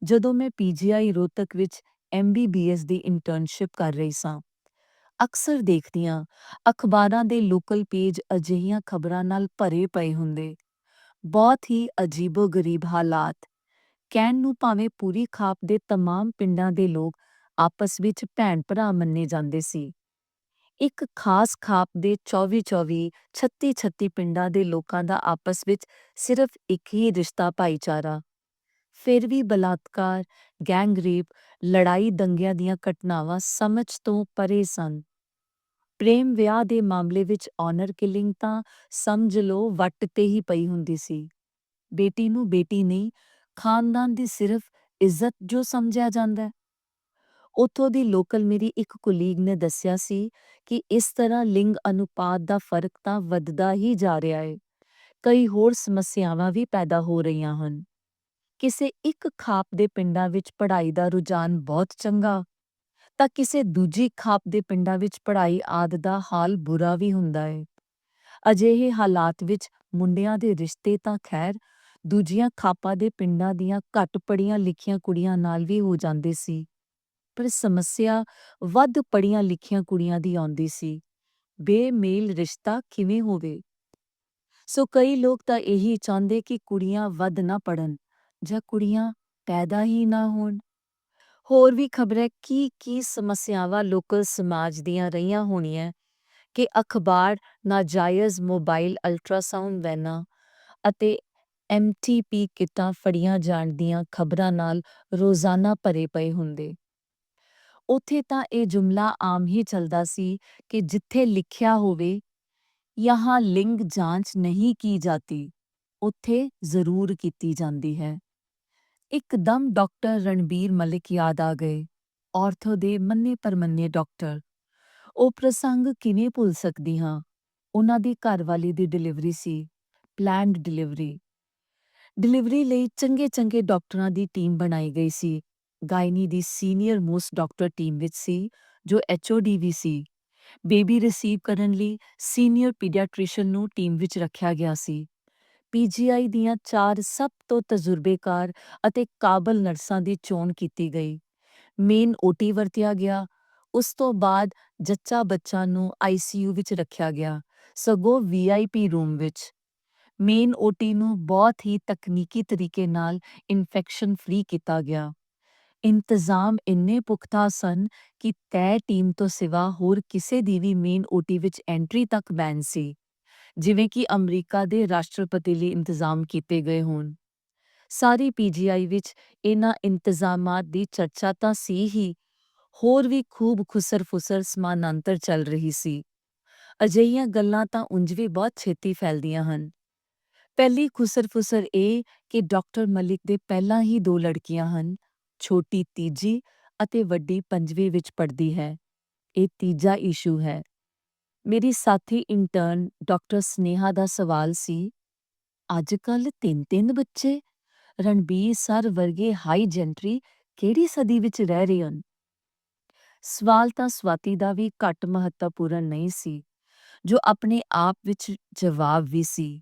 ਜਦੋਂ ਮੈਂ ਪੀਜੀਆਈ ਰੋਹਤਕ ਵਿੱਚ ਐਮਬੀਬੀਐਸ ਦੀ ਇੰਟਰਨਸ਼ਿਪ ਕਰ ਰਹੀ ਸਾਂ, ਅਕਸਰ ਦੇਖਦੀਆਂ ਅਖਬਾਰਾਂ ਦੇ ਲੋਕਲ ਪੇਜ ਅਜਿਹੀਆਂ ਖਬਰਾਂ ਨਾਲ ਭਰੇ ਪਏ ਹੁੰਦੇ। ਬਹੁਤ ਹੀ ਅਜੀਬੋ-ਗਰੀਬ ਹਾਲਾਤ। ਕਹਿਣ ਨੂੰ ਭਾਵੇਂ ਪੂਰੀ ਖਾਪ ਦੇ ਤਮਾਮ ਪਿੰਡਾਂ ਦੇ ਲੋਕ ਆਪਸ ਵਿੱਚ ਭੈਣ-ਭਰਾ ਮੰਨੇ ਜਾਂਦੇ ਸੀ, ਇੱਕ ਖਾਸ ਖਾਪ ਦੇ 24-24, 36-36 ਪਿੰਡਾਂ ਦੇ ਲੋਕਾਂ ਦਾ ਆਪਸ ਵਿੱਚ ਸਿਰਫ ਇੱਕ ਹੀ ਰਿਸ਼ਤਾ ਭਾਈਚਾਰਾ। ਫਿਰ ਵੀ ਬਲਾਤਕਾਰ, ਗੈਂਗਰੇਪ, ਲੜਾਈ ਦੰਗਿਆਂ ਦੀਆਂ ਘਟਨਾਵਾਂ ਸਮਝ ਤੋਂ ਪਰੇ ਸਨ। ਪ੍ਰੇਮ ਵਿਆਹ ਦੇ ਮਾਮਲੇ ਵਿੱਚ ਆਨਰ ਕਿਲਿੰਗ ਤਾਂ ਸਮਝ ਲਓ ਵੱਟ ਤੇ ਹੀ ਪਈ ਹੁੰਦੀ ਸੀ। ਬੇਟੀ ਨੂੰ ਬੇਟੀ ਨਹੀਂ, ਖਾਨਦਾਨ ਦੀ ਸਿਰਫ ਇੱਜ਼ਤ ਜੋ ਸਮਝਿਆ ਜਾਂਦਾ। ਉੱਥੋਂ ਦੀ ਲੋਕਲ ਮੇਰੀ ਇੱਕ ਕੁਲੀਗ ਨੇ ਦੱਸਿਆ ਸੀ ਕਿ ਇਸ ਤਰ੍ਹਾਂ ਲਿੰਗ ਅਨੁਪਾਤ ਦਾ ਫਰਕ ਤਾਂ ਵੱਧਦਾ ਹੀ ਜਾ ਰਿਹਾ ਹੈ। ਕਈ ਹੋਰ ਸਮੱਸਿਆਵਾਂ ਵੀ ਪੈਦਾ ਹੋ ਰਹੀਆਂ ਹਨ। ਕਿਸੇ ਇੱਕ ਖਾਪ ਦੇ ਪਿੰਡਾਂ ਵਿੱਚ ਪੜ੍ਹਾਈ ਦਾ ਰੁਝਾਨ ਬਹੁਤ ਚੰਗਾ, ਤਾਂ ਕਿਸੇ ਦੂਜੀ ਖਾਪ ਦੇ ਪਿੰਡਾਂ ਵਿੱਚ ਪੜ੍ਹਾਈ ਆਦਿ ਦਾ ਹਾਲ ਬੁਰਾ ਵੀ ਹੁੰਦਾ ਹੈ। ਅਜਿਹੇ ਹਾਲਾਤ ਵਿੱਚ ਮੁੰਡਿਆਂ ਦੇ ਰਿਸ਼ਤੇ ਤਾਂ ਖੈਰ ਦੂਜੀਆਂ ਖਾਪਾਂ ਦੇ ਪਿੰਡਾਂ ਦੀਆਂ ਘੱਟ ਪੜ੍ਹੀਆਂ ਲਿਖੀਆਂ ਕੁੜੀਆਂ ਨਾਲ ਵੀ ਹੋ ਜਾਂਦੇ ਸੀ, ਪਰ ਸਮੱਸਿਆ ਵੱਧ ਪੜ੍ਹੀਆਂ ਲਿਖੀਆਂ ਕੁੜੀਆਂ ਦੀ ਆਉਂਦੀ ਸੀ। ਬੇਮੇਲ ਰਿਸ਼ਤਾ ਕਿਵੇਂ ਹੋਵੇ? ਸੋ ਕਈ ਲੋਕ ਤਾਂ ਇਹੀ ਚਾਹੁੰਦੇ ਕਿ ਕੁੜੀਆਂ ਵੱਧ ਨਾ ਪੜ੍ਹਨ ਜਾਂ ਕੁੜੀਆਂ ਪੈਦਾ ਹੀ ਨਾ ਹੋਣ। ਹੋਰ ਵੀ ਖਬਰੇ ਕੀ ਸਮੱਸਿਆਵਾਂ ਲੋਕਲ ਸਮਾਜ ਦੀਆਂ ਰਹੀਆਂ ਹੋਣੀਆਂ ਕਿ ਅਖਬਾਰ ਨਾਜਾਇਜ਼ ਮੋਬਾਈਲ ਅਲਟਰਾਸਾਊਂਡ ਵੈਨਾਂ ਅਤੇ ਐਮਟੀਪੀ ਕਿੱਟਾਂ ਫੜੀਆਂ ਜਾਣ ਦੀਆਂ ਖਬਰਾਂ ਨਾਲ ਰੋਜ਼ਾਨਾ ਭਰੇ ਪਏ ਹੁੰਦੇ। ਉੱਥੇ ਤਾਂ ਇਹ ਜੁਮਲਾ ਆਮ ਹੀ ਚੱਲਦਾ ਸੀ ਕਿ ਜਿੱਥੇ ਲਿਖਿਆ ਹੋਵੇ यहाँ लिंग जांच नहीं की जाती, ਉੱਥੇ ਜ਼ਰੂਰ ਕੀਤੀ ਜਾਂਦੀ ਹੈ। ਇੱਕਦਮ ਡਾਕਟਰ ਰਣਬੀਰ ਮਲਿਕ ਯਾਦ ਆ ਗਏ, ਔਰਥੋ ਦੇ ਮੰਨੇ-ਪ੍ਰਮੰਨੇ ਡਾਕਟਰ। ਉਹ ਪ੍ਰਸੰਗ ਕਿਵੇਂ ਭੁੱਲ ਸਕਦੀ ਹਾਂ। ਉਹਨਾਂ ਦੀ ਘਰਵਾਲੀ ਦੀ ਡਿਲੀਵਰੀ ਸੀ, ਪਲੈਨਡ ਡਿਲੀਵਰੀ। ਡਿਲੀਵਰੀ ਲਈ ਚੰਗੇ-ਚੰਗੇ ਡਾਕਟਰਾਂ ਦੀ ਟੀਮ ਬਣਾਈ ਗਈ ਸੀ। ਗਾਇਨੀ ਦੀ ਸੀਨੀਅਰ ਮੋਸਟ ਡਾਕਟਰ ਟੀਮ ਵਿੱਚ ਸੀ, ਜੋ ਐਚਓਡੀ ਵੀ ਸੀ। ਬੇਬੀ ਰਿਸੀਵ ਕਰਨ ਲਈ ਸੀਨੀਅਰ ਪੀਡੀਆਟ੍ਰੀਸ਼ੀਅਨ ਨੂੰ ਟੀਮ ਵਿੱਚ ਰੱਖਿਆ ਗਿਆ ਸੀ। ਪੀਜੀਆਈ ਦੀਆਂ 4 ਸਭ ਤੋਂ ਤਜਰਬੇਕਾਰ ਅਤੇ ਕਾਬਲ ਨਰਸਾਂ ਦੀ ਚੋਣ ਕੀਤੀ ਗਈ। ਮੇਨ ਓਟੀ ਵਰਤਿਆ ਗਿਆ। ਉਸ ਤੋਂ ਬਾਅਦ ਜੱਚਾ ਬੱਚਾ ਨੂੰ ਆਈਸੀਯੂ ਵਿੱਚ ਰੱਖਿਆ ਗਿਆ, ਸਗੋਂ ਵੀਆਈਪੀ ਰੂਮ ਵਿੱਚ। ਮੇਨ ਓਟੀ ਨੂੰ ਬਹੁਤ ਹੀ ਤਕਨੀਕੀ ਤਰੀਕੇ ਨਾਲ ਇਨਫੈਕਸ਼ਨ ਫ੍ਰੀ ਕੀਤਾ ਗਿਆ। ਇੰਤਜ਼ਾਮ ਇੰਨੇ ਪੁਖਤਾ ਸਨ ਕਿ ਤੈਅ ਟੀਮ ਤੋਂ ਸਿਵਾ ਹੋਰ ਕਿਸੇ ਦੀ ਵੀ ਮੇਨ ਓਟੀ ਵਿੱਚ ਐਂਟਰੀ ਤੱਕ ਬੈਨ ਸੀ, ਜਿਵੇਂ ਕਿ ਅਮਰੀਕਾ ਦੇ ਰਾਸ਼ਟਰਪਤੀ ਲਈ ਇੰਤਜ਼ਾਮ ਕੀਤੇ ਗਏ ਹੋਣ। ਸਾਰੀ ਪੀਜੀਆਈ ਵਿੱਚ ਇਹਨਾਂ ਇੰਤਜ਼ਾਮਾਤ ਦੀ ਚਰਚਾ ਤਾਂ ਸੀ ਹੀ, ਹੋਰ ਵੀ ਖੂਬ ਖੁਸਰ-ਫੁਸਰ ਸਮਾਨਾਂਤਰ ਚੱਲ ਰਹੀ ਸੀ। ਅਜਿਹੀਆਂ ਗੱਲਾਂ ਤਾਂ ਉਂਝ ਵੀ ਬਹੁਤ ਛੇਤੀ ਫੈਲਦੀਆਂ ਹਨ। ਪਹਿਲੀ ਖੁਸਰ-ਫੁਸਰ ਇਹ ਕਿ ਡਾਕਟਰ ਮਲਿਕ ਦੇ ਪਹਿਲਾਂ ਹੀ 2 ਲੜਕੀਆਂ ਹਨ, ਛੋਟੀ ਤੀਜੀ ਅਤੇ ਵੱਡੀ 5ਵੀਂ ਵਿੱਚ ਪੜ੍ਹਦੀ ਹੈ। ਇਹ ਤੀਜਾ ਇਸ਼ੂ ਹੈ। ਮੇਰੀ ਸਾਥੀ ਇੰਟਰਨ ਡਾਕਟਰ ਸਨੇਹਾ ਦਾ ਸਵਾਲ ਸੀ, ਅੱਜ-ਕੱਲ੍ਹ 3-3 ਬੱਚੇ? ਰਣਬੀਰ ਸਰ ਵਰਗੇ ਹਾਈ ਜੈਂਟਰੀ ਕਿਹੜੀ ਸਦੀ ਵਿੱਚ ਰਹਿ ਰਹੇ ਹਨ? ਸਵਾਲ ਤਾਂ ਸਵਾਤੀ ਦਾ ਵੀ ਘੱਟ ਮਹੱਤਵਪੂਰਨ ਨਹੀਂ ਸੀ, ਜੋ ਆਪਣੇ ਆਪ ਵਿੱਚ ਜਵਾਬ ਵੀ ਸੀ।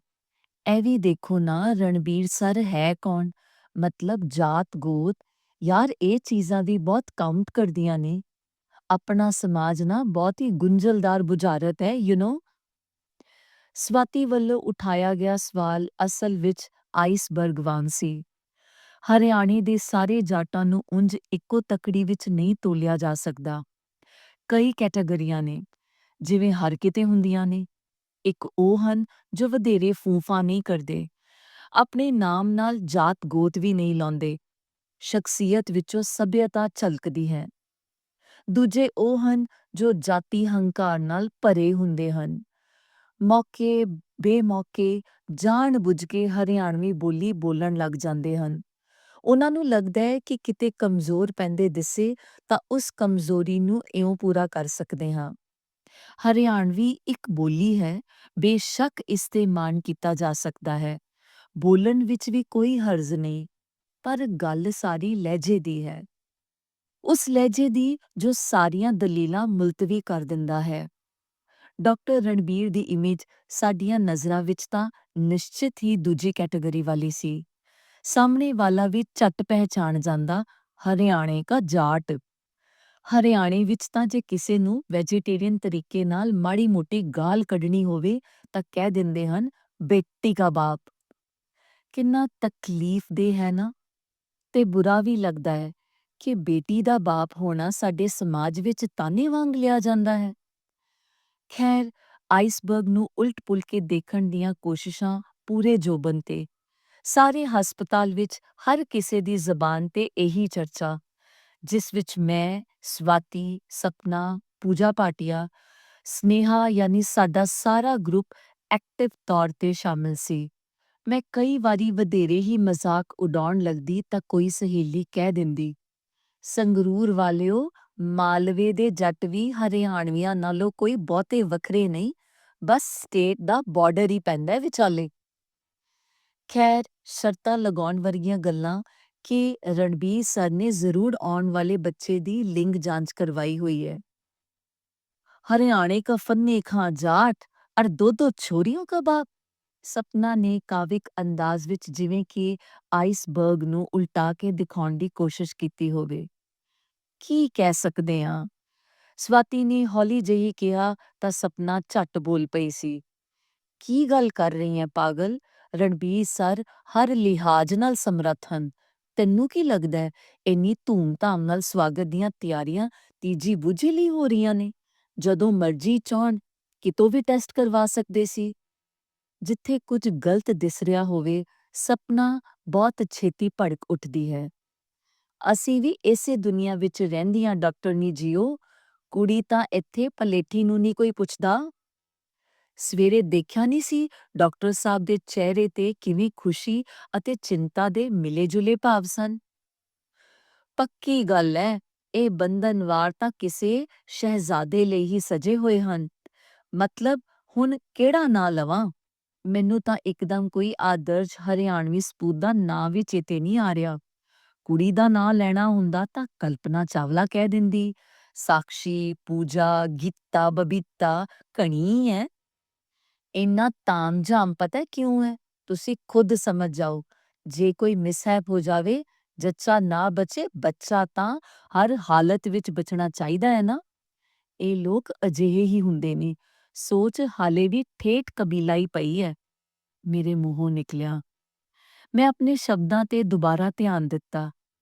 ਇਹ ਵੀ ਦੇਖੋ ਨਾ, ਰਣਬੀਰ ਸਰ ਹੈ ਕੌਣ? ਮਤਲਬ ਜਾਤ-ਗੋਤ, ਯਾਰ ਇਹ ਚੀਜ਼ਾਂ ਵੀ ਬਹੁਤ ਕਾਊਂਟ ਕਰਦੀਆਂ ਨੇ। ਆਪਣਾ ਸਮਾਜ ਨਾ ਬਹੁਤ ਹੀ ਗੁੰਝਲਦਾਰ ਬੁਝਾਰਤ ਹੈ, ਸਵਾਤੀ ਵੱਲੋਂ ਉਠਾਇਆ ਗਿਆ ਸਵਾਲ ਅਸਲ ਵਿੱਚ ਆਈਸਬਰਗ ਵਾਂਗ ਸੀ। ਹਰਿਆਣੇ ਦੇ ਸਾਰੇ ਜਾਟਾਂ ਨੂੰ ਉਂਝ ਇੱਕੋ ਤੱਕੜੀ ਵਿੱਚ ਨਹੀਂ ਤੋਲਿਆ ਜਾ ਸਕਦਾ। ਕਈ ਕੈਟਾਗਰੀਆਂ ਨੇ, ਜਿਵੇਂ ਹਰ ਕਿਤੇ ਹੁੰਦੀਆਂ ਨੇ। ਇੱਕ ਉਹ ਹਨ ਜੋ ਵਧੇਰੇ ਫੂਫਾ ਨਹੀਂ ਕਰਦੇ, ਆਪਣੇ ਨਾਮ ਨਾਲ ਜਾਤ-ਗੋਤ ਵੀ ਨਹੀਂ ਲਾਉਂਦੇ, ਸ਼ਖਸੀਅਤ ਵਿੱਚੋਂ ਸੱਭਿਅਤਾ ਝਲਕਦੀ ਹੈ। ਦੂਜੇ ਉਹ ਹਨ ਜੋ ਜਾਤੀ ਹੰਕਾਰ ਨਾਲ ਭਰੇ ਹੁੰਦੇ ਹਨ, ਮੌਕੇ ਬੇਮੌਕੇ ਜਾਣ-ਬੁੱਝ ਕੇ ਹਰਿਆਣਵੀ ਬੋਲੀ ਬੋਲਣ ਲੱਗ ਜਾਂਦੇ ਹਨ। ਉਹਨਾਂ ਨੂੰ ਲੱਗਦਾ ਹੈ ਕਿ ਕਿਤੇ ਕਮਜ਼ੋਰ ਪੈਂਦੇ ਦਿਸੇ ਤਾਂ ਉਸ ਕਮਜ਼ੋਰੀ ਨੂੰ ਇਉਂ ਪੂਰਾ ਕਰ ਸਕਦੇ ਹਾਂ। ਹਰਿਆਣਵੀ ਇੱਕ ਬੋਲੀ ਹੈ, ਬੇਸ਼ੱਕ ਇਸ 'ਤੇ ਮਾਣ ਕੀਤਾ ਜਾ ਸਕਦਾ ਹੈ, ਬੋਲਣ ਵਿੱਚ ਵੀ ਕੋਈ ਹਰਜ਼ ਨਹੀਂ, ਪਰ ਗੱਲ ਸਾਰੀ ਲਹਿਜੇ ਦੀ ਹੈ। ਉਸ ਲਹਿਜੇ ਦੀ ਜੋ ਸਾਰੀਆਂ ਦਲੀਲਾਂ ਮੁਲਤਵੀ ਕਰ ਦਿੰਦਾ ਹੈ। ਡਾਕਟਰ ਰਣਬੀਰ ਦੀ ਇਮੇਜ ਸਾਡੀਆਂ ਨਜ਼ਰਾਂ ਵਿੱਚ ਤਾਂ ਨਿਸ਼ਚਿਤ ਹੀ ਦੂਜੀ ਕੈਟਾਗਰੀ ਵਾਲੀ ਸੀ, ਸਾਹਮਣੇ ਵਾਲਾ ਵੀ ਝੱਟ ਪਹਿਚਾਣ ਜਾਂਦਾ, ਹਰਿਆਣੇ ਕਾ ਜਾਟ। ਹਰਿਆਣੇ ਵਿੱਚ ਤਾਂ ਜੇ ਕਿਸੇ ਨੂੰ ਵੈਜੀਟੇਰੀਅਨ ਤਰੀਕੇ ਨਾਲ ਮਾੜੀ ਮੋਟੀ ਗਾਲ ਕੱਢਣੀ ਹੋਵੇ ਤਾਂ ਕਹਿ ਦਿੰਦੇ ਹਨ, ਬੇਟੀ ਕਾ ਬਾਪ। ਕਿੰਨਾ ਤਕਲੀਫਦੇਹ ਹੈ ਨਾ, ਤੇ ਬੁਰਾ ਵੀ ਲੱਗਦਾ ਹੈ ਕਿ ਬੇਟੀ ਦਾ ਬਾਪ ਹੋਣਾ ਸਾਡੇ ਸਮਾਜ ਵਿੱਚ ਤਾਨੇ ਵਾਂਗ ਲਿਆ ਜਾਂਦਾ ਹੈ। ਖੈਰ, ਆਈਸਬਰਗ ਨੂੰ ਉਲਟ-ਪੁਲਟ ਕੇ ਦੇਖਣ ਦੀਆਂ ਕੋਸ਼ਿਸ਼ਾਂ ਪੂਰੇ ਜੋਬਨ ਤੇ। ਸਾਰੇ ਹਸਪਤਾਲ ਵਿੱਚ ਹਰ ਕਿਸੇ ਦੀ ਜ਼ਬਾਨ ਤੇ ਇਹੀ ਚਰਚਾ, ਜਿਸ ਵਿੱਚ ਮੈਂ, ਸਵਾਤੀ, ਸਪਨਾ, ਪੂਜਾ ਭਾਟੀਆ, ਸਨੇਹਾ ਯਾਨੀ ਸਾਡਾ ਸਾਰਾ ਗਰੁੱਪ ਐਕਟਿਵ ਤੌਰ ਤੇ ਸ਼ਾਮਿਲ ਸੀ। ਮੈਂ ਕਈ ਵਾਰੀ ਵਧੇਰੇ ਹੀ ਮਜ਼ਾਕ ਉਡਾਉਣ ਲੱਗਦੀ ਤਾਂ ਕੋਈ ਸਹੇਲੀ ਕਹਿ ਦਿੰਦੀ, ਸੰਗਰੂਰ ਵਾਲਿਓ, ਮਾਲਵੇ ਦੇ ਜੱਟ ਵੀ ਹਰਿਆਣਵੀਆਂ ਨਾਲੋਂ ਕੋਈ ਬਹੁਤੇ ਵੱਖਰੇ ਨਹੀਂ, ਬਸ ਸਟੇਟ ਦਾ ਬਾਰਡਰ ਹੀ ਪੈਂਦਾ ਵਿਚਾਲੇ। ਖੈਰ, ਸ਼ਰਤਾਂ ਲਗਾਉਣ ਵਰਗੀਆਂ ਗੱਲਾਂ ਕਿ ਰਣਬੀਰ ਸਰ ਨੇ ਜ਼ਰੂਰ ਆਉਣ ਵਾਲੇ ਬੱਚੇ ਦੀ ਲਿੰਗ ਜਾਂਚ ਕਰਵਾਈ ਹੋਈ ਹੈ। हरियाणे का फन्ने खां जाट और दो छोरियों का बाप। ਸਪਨਾ ਨੇ ਕਾਵਿਕ ਅੰਦਾਜ਼ ਵਿੱਚ ਜਿਵੇਂ ਕਿ ਆਈਸਬਰਗ ਨੂੰ ਉਲਟਾ ਕੇ ਦਿਖਾਉਣ ਦੀ ਕੋਸ਼ਿਸ਼ ਕੀਤੀ ਹੋਵੇ। ਕੀ ਕਹਿ ਸਕਦੇ ਹਾਂ? ਸਵਾਤੀ ਨੇ ਹੌਲੀ ਜਿਹੀ ਕਿਹਾ ਤਾਂ ਸਪਨਾ ਝੱਟ ਬੋਲ ਪਈ ਸੀ। ਕੀ ਗੱਲ ਕਰ ਰਹੀ ਹੈ ਪਾਗਲ? ਰਣਬੀਰ ਸਰ ਹਰ ਲਿਹਾਜ਼ ਨਾਲ ਸਮਰੱਥ ਹਨ। ਤੈਨੂੰ ਕੀ ਲੱਗਦਾ ਹੈ ਇੰਨੀ ਧੂਮ-ਧਾਮ ਨਾਲ ਸਵਾਗਤ ਦੀਆਂ ਤਿਆਰੀਆਂ ਤੀਜੀ ਬੁਝੀ ਲਈ ਹੋ ਰਹੀਆਂ ਨੇ? ਜਦੋਂ ਮਰਜ਼ੀ ਚਾਹੁਣ ਕਿਤੋਂ ਵੀ ਟੈਸਟ ਕਰਵਾ ਸਕਦੇ ਸੀ। ਜਿੱਥੇ ਕੁਝ ਗਲਤ ਦਿਸ ਰਿਹਾ ਹੋਵੇ, ਸਪਨਾ ਬਹੁਤ ਛੇਤੀ ਭੜਕ ਉੱਠਦੀ ਹੈ। ਅਸੀਂ ਵੀ ਇਸੇ ਦੁਨੀਆ ਵਿੱਚ ਰਹਿੰਦੀਆਂ ਡਾਕਟਰਨੀ ਜੀਓ, ਕੁੜੀ ਤਾਂ ਇੱਥੇ ਪਲੇਠੀ ਨੂੰ ਨਹੀਂ ਕੋਈ ਪੁੱਛਦਾ। ਸਵੇਰੇ ਦੇਖਿਆ ਨਹੀਂ ਸੀ ਡਾਕਟਰ ਸਾਹਿਬ ਦੇ ਚਿਹਰੇ ਤੇ ਕਿਵੇਂ ਖੁਸ਼ੀ ਅਤੇ ਚਿੰਤਾ ਦੇ ਮਿਲੇ-ਜੁਲੇ ਭਾਵ ਸਨ। ਪੱਕੀ ਗੱਲ ਹੈ, ਇਹ ਬੰਧਨਵਾਰ ਤਾਂ ਕਿਸੇ ਸ਼ਹਿਜ਼ਾਦੇ ਲਈ ਹੀ ਸਜੇ ਹੋਏ ਹਨ। ਮਤਲਬ ਹੁਣ ਕਿਹੜਾ ਨਾਂ ਲਵਾਂ? ਮੈਨੂੰ ਤਾਂ ਇੱਕਦਮ ਕੋਈ ਆਦਰਸ਼ ਹਰਿਆਣਵੀ ਸਪੂਤ ਦਾ ਨਾਂ ਵੀ ਚੇਤੇ ਨਹੀਂ ਆ ਰਿਹਾ। ਕੁੜੀ ਦਾ ਨਾਂ ਲੈਣਾ ਹੁੰਦਾ ਤਾਂ ਕਲਪਨਾ ਚਾਵਲਾ ਕਹਿ ਦਿੰਦੀ। ਸਾਕਸ਼ੀ, ਪੂਜਾ, ਗੀਤਾ, ਬਬੀਤਾ ਘਣੀ ਹੈ। ਇੰਨਾ ਤਾਮ-ਝਾਮ ਪਤਾ ਕਿਉਂ ਹੈ? ਤੁਸੀਂ ਖੁਦ ਸਮਝ ਜਾਓ। ਜੇ ਕੋਈ ਮਿਸਹੈਪ ਹੋ ਜਾਵੇ, ਜੱਚਾ ਨਾ ਬਚੇ, ਬੱਚਾ ਤਾਂ ਹਰ ਹਾਲਤ ਵਿੱਚ ਬਚਣਾ ਚਾਹੀਦਾ ਹੈ ਨਾ। ਇਹ ਲੋਕ ਅਜਿਹੇ ਹੀ ਹੁੰਦੇ ਨੇ। ਸੋਚ ਹਾਲੇ ਵੀ ਠੇਠ ਕਬੀਲਾਈ ਪਈ ਹੈ। ਮੇਰੇ ਮੂੰਹੋਂ ਨਿਕਲਿਆ। ਮੈਂ ਆਪਣੇ ਸ਼ਬਦਾਂ ਤੇ ਦੁਬਾਰਾ ਧਿਆਨ ਦਿੱਤਾ।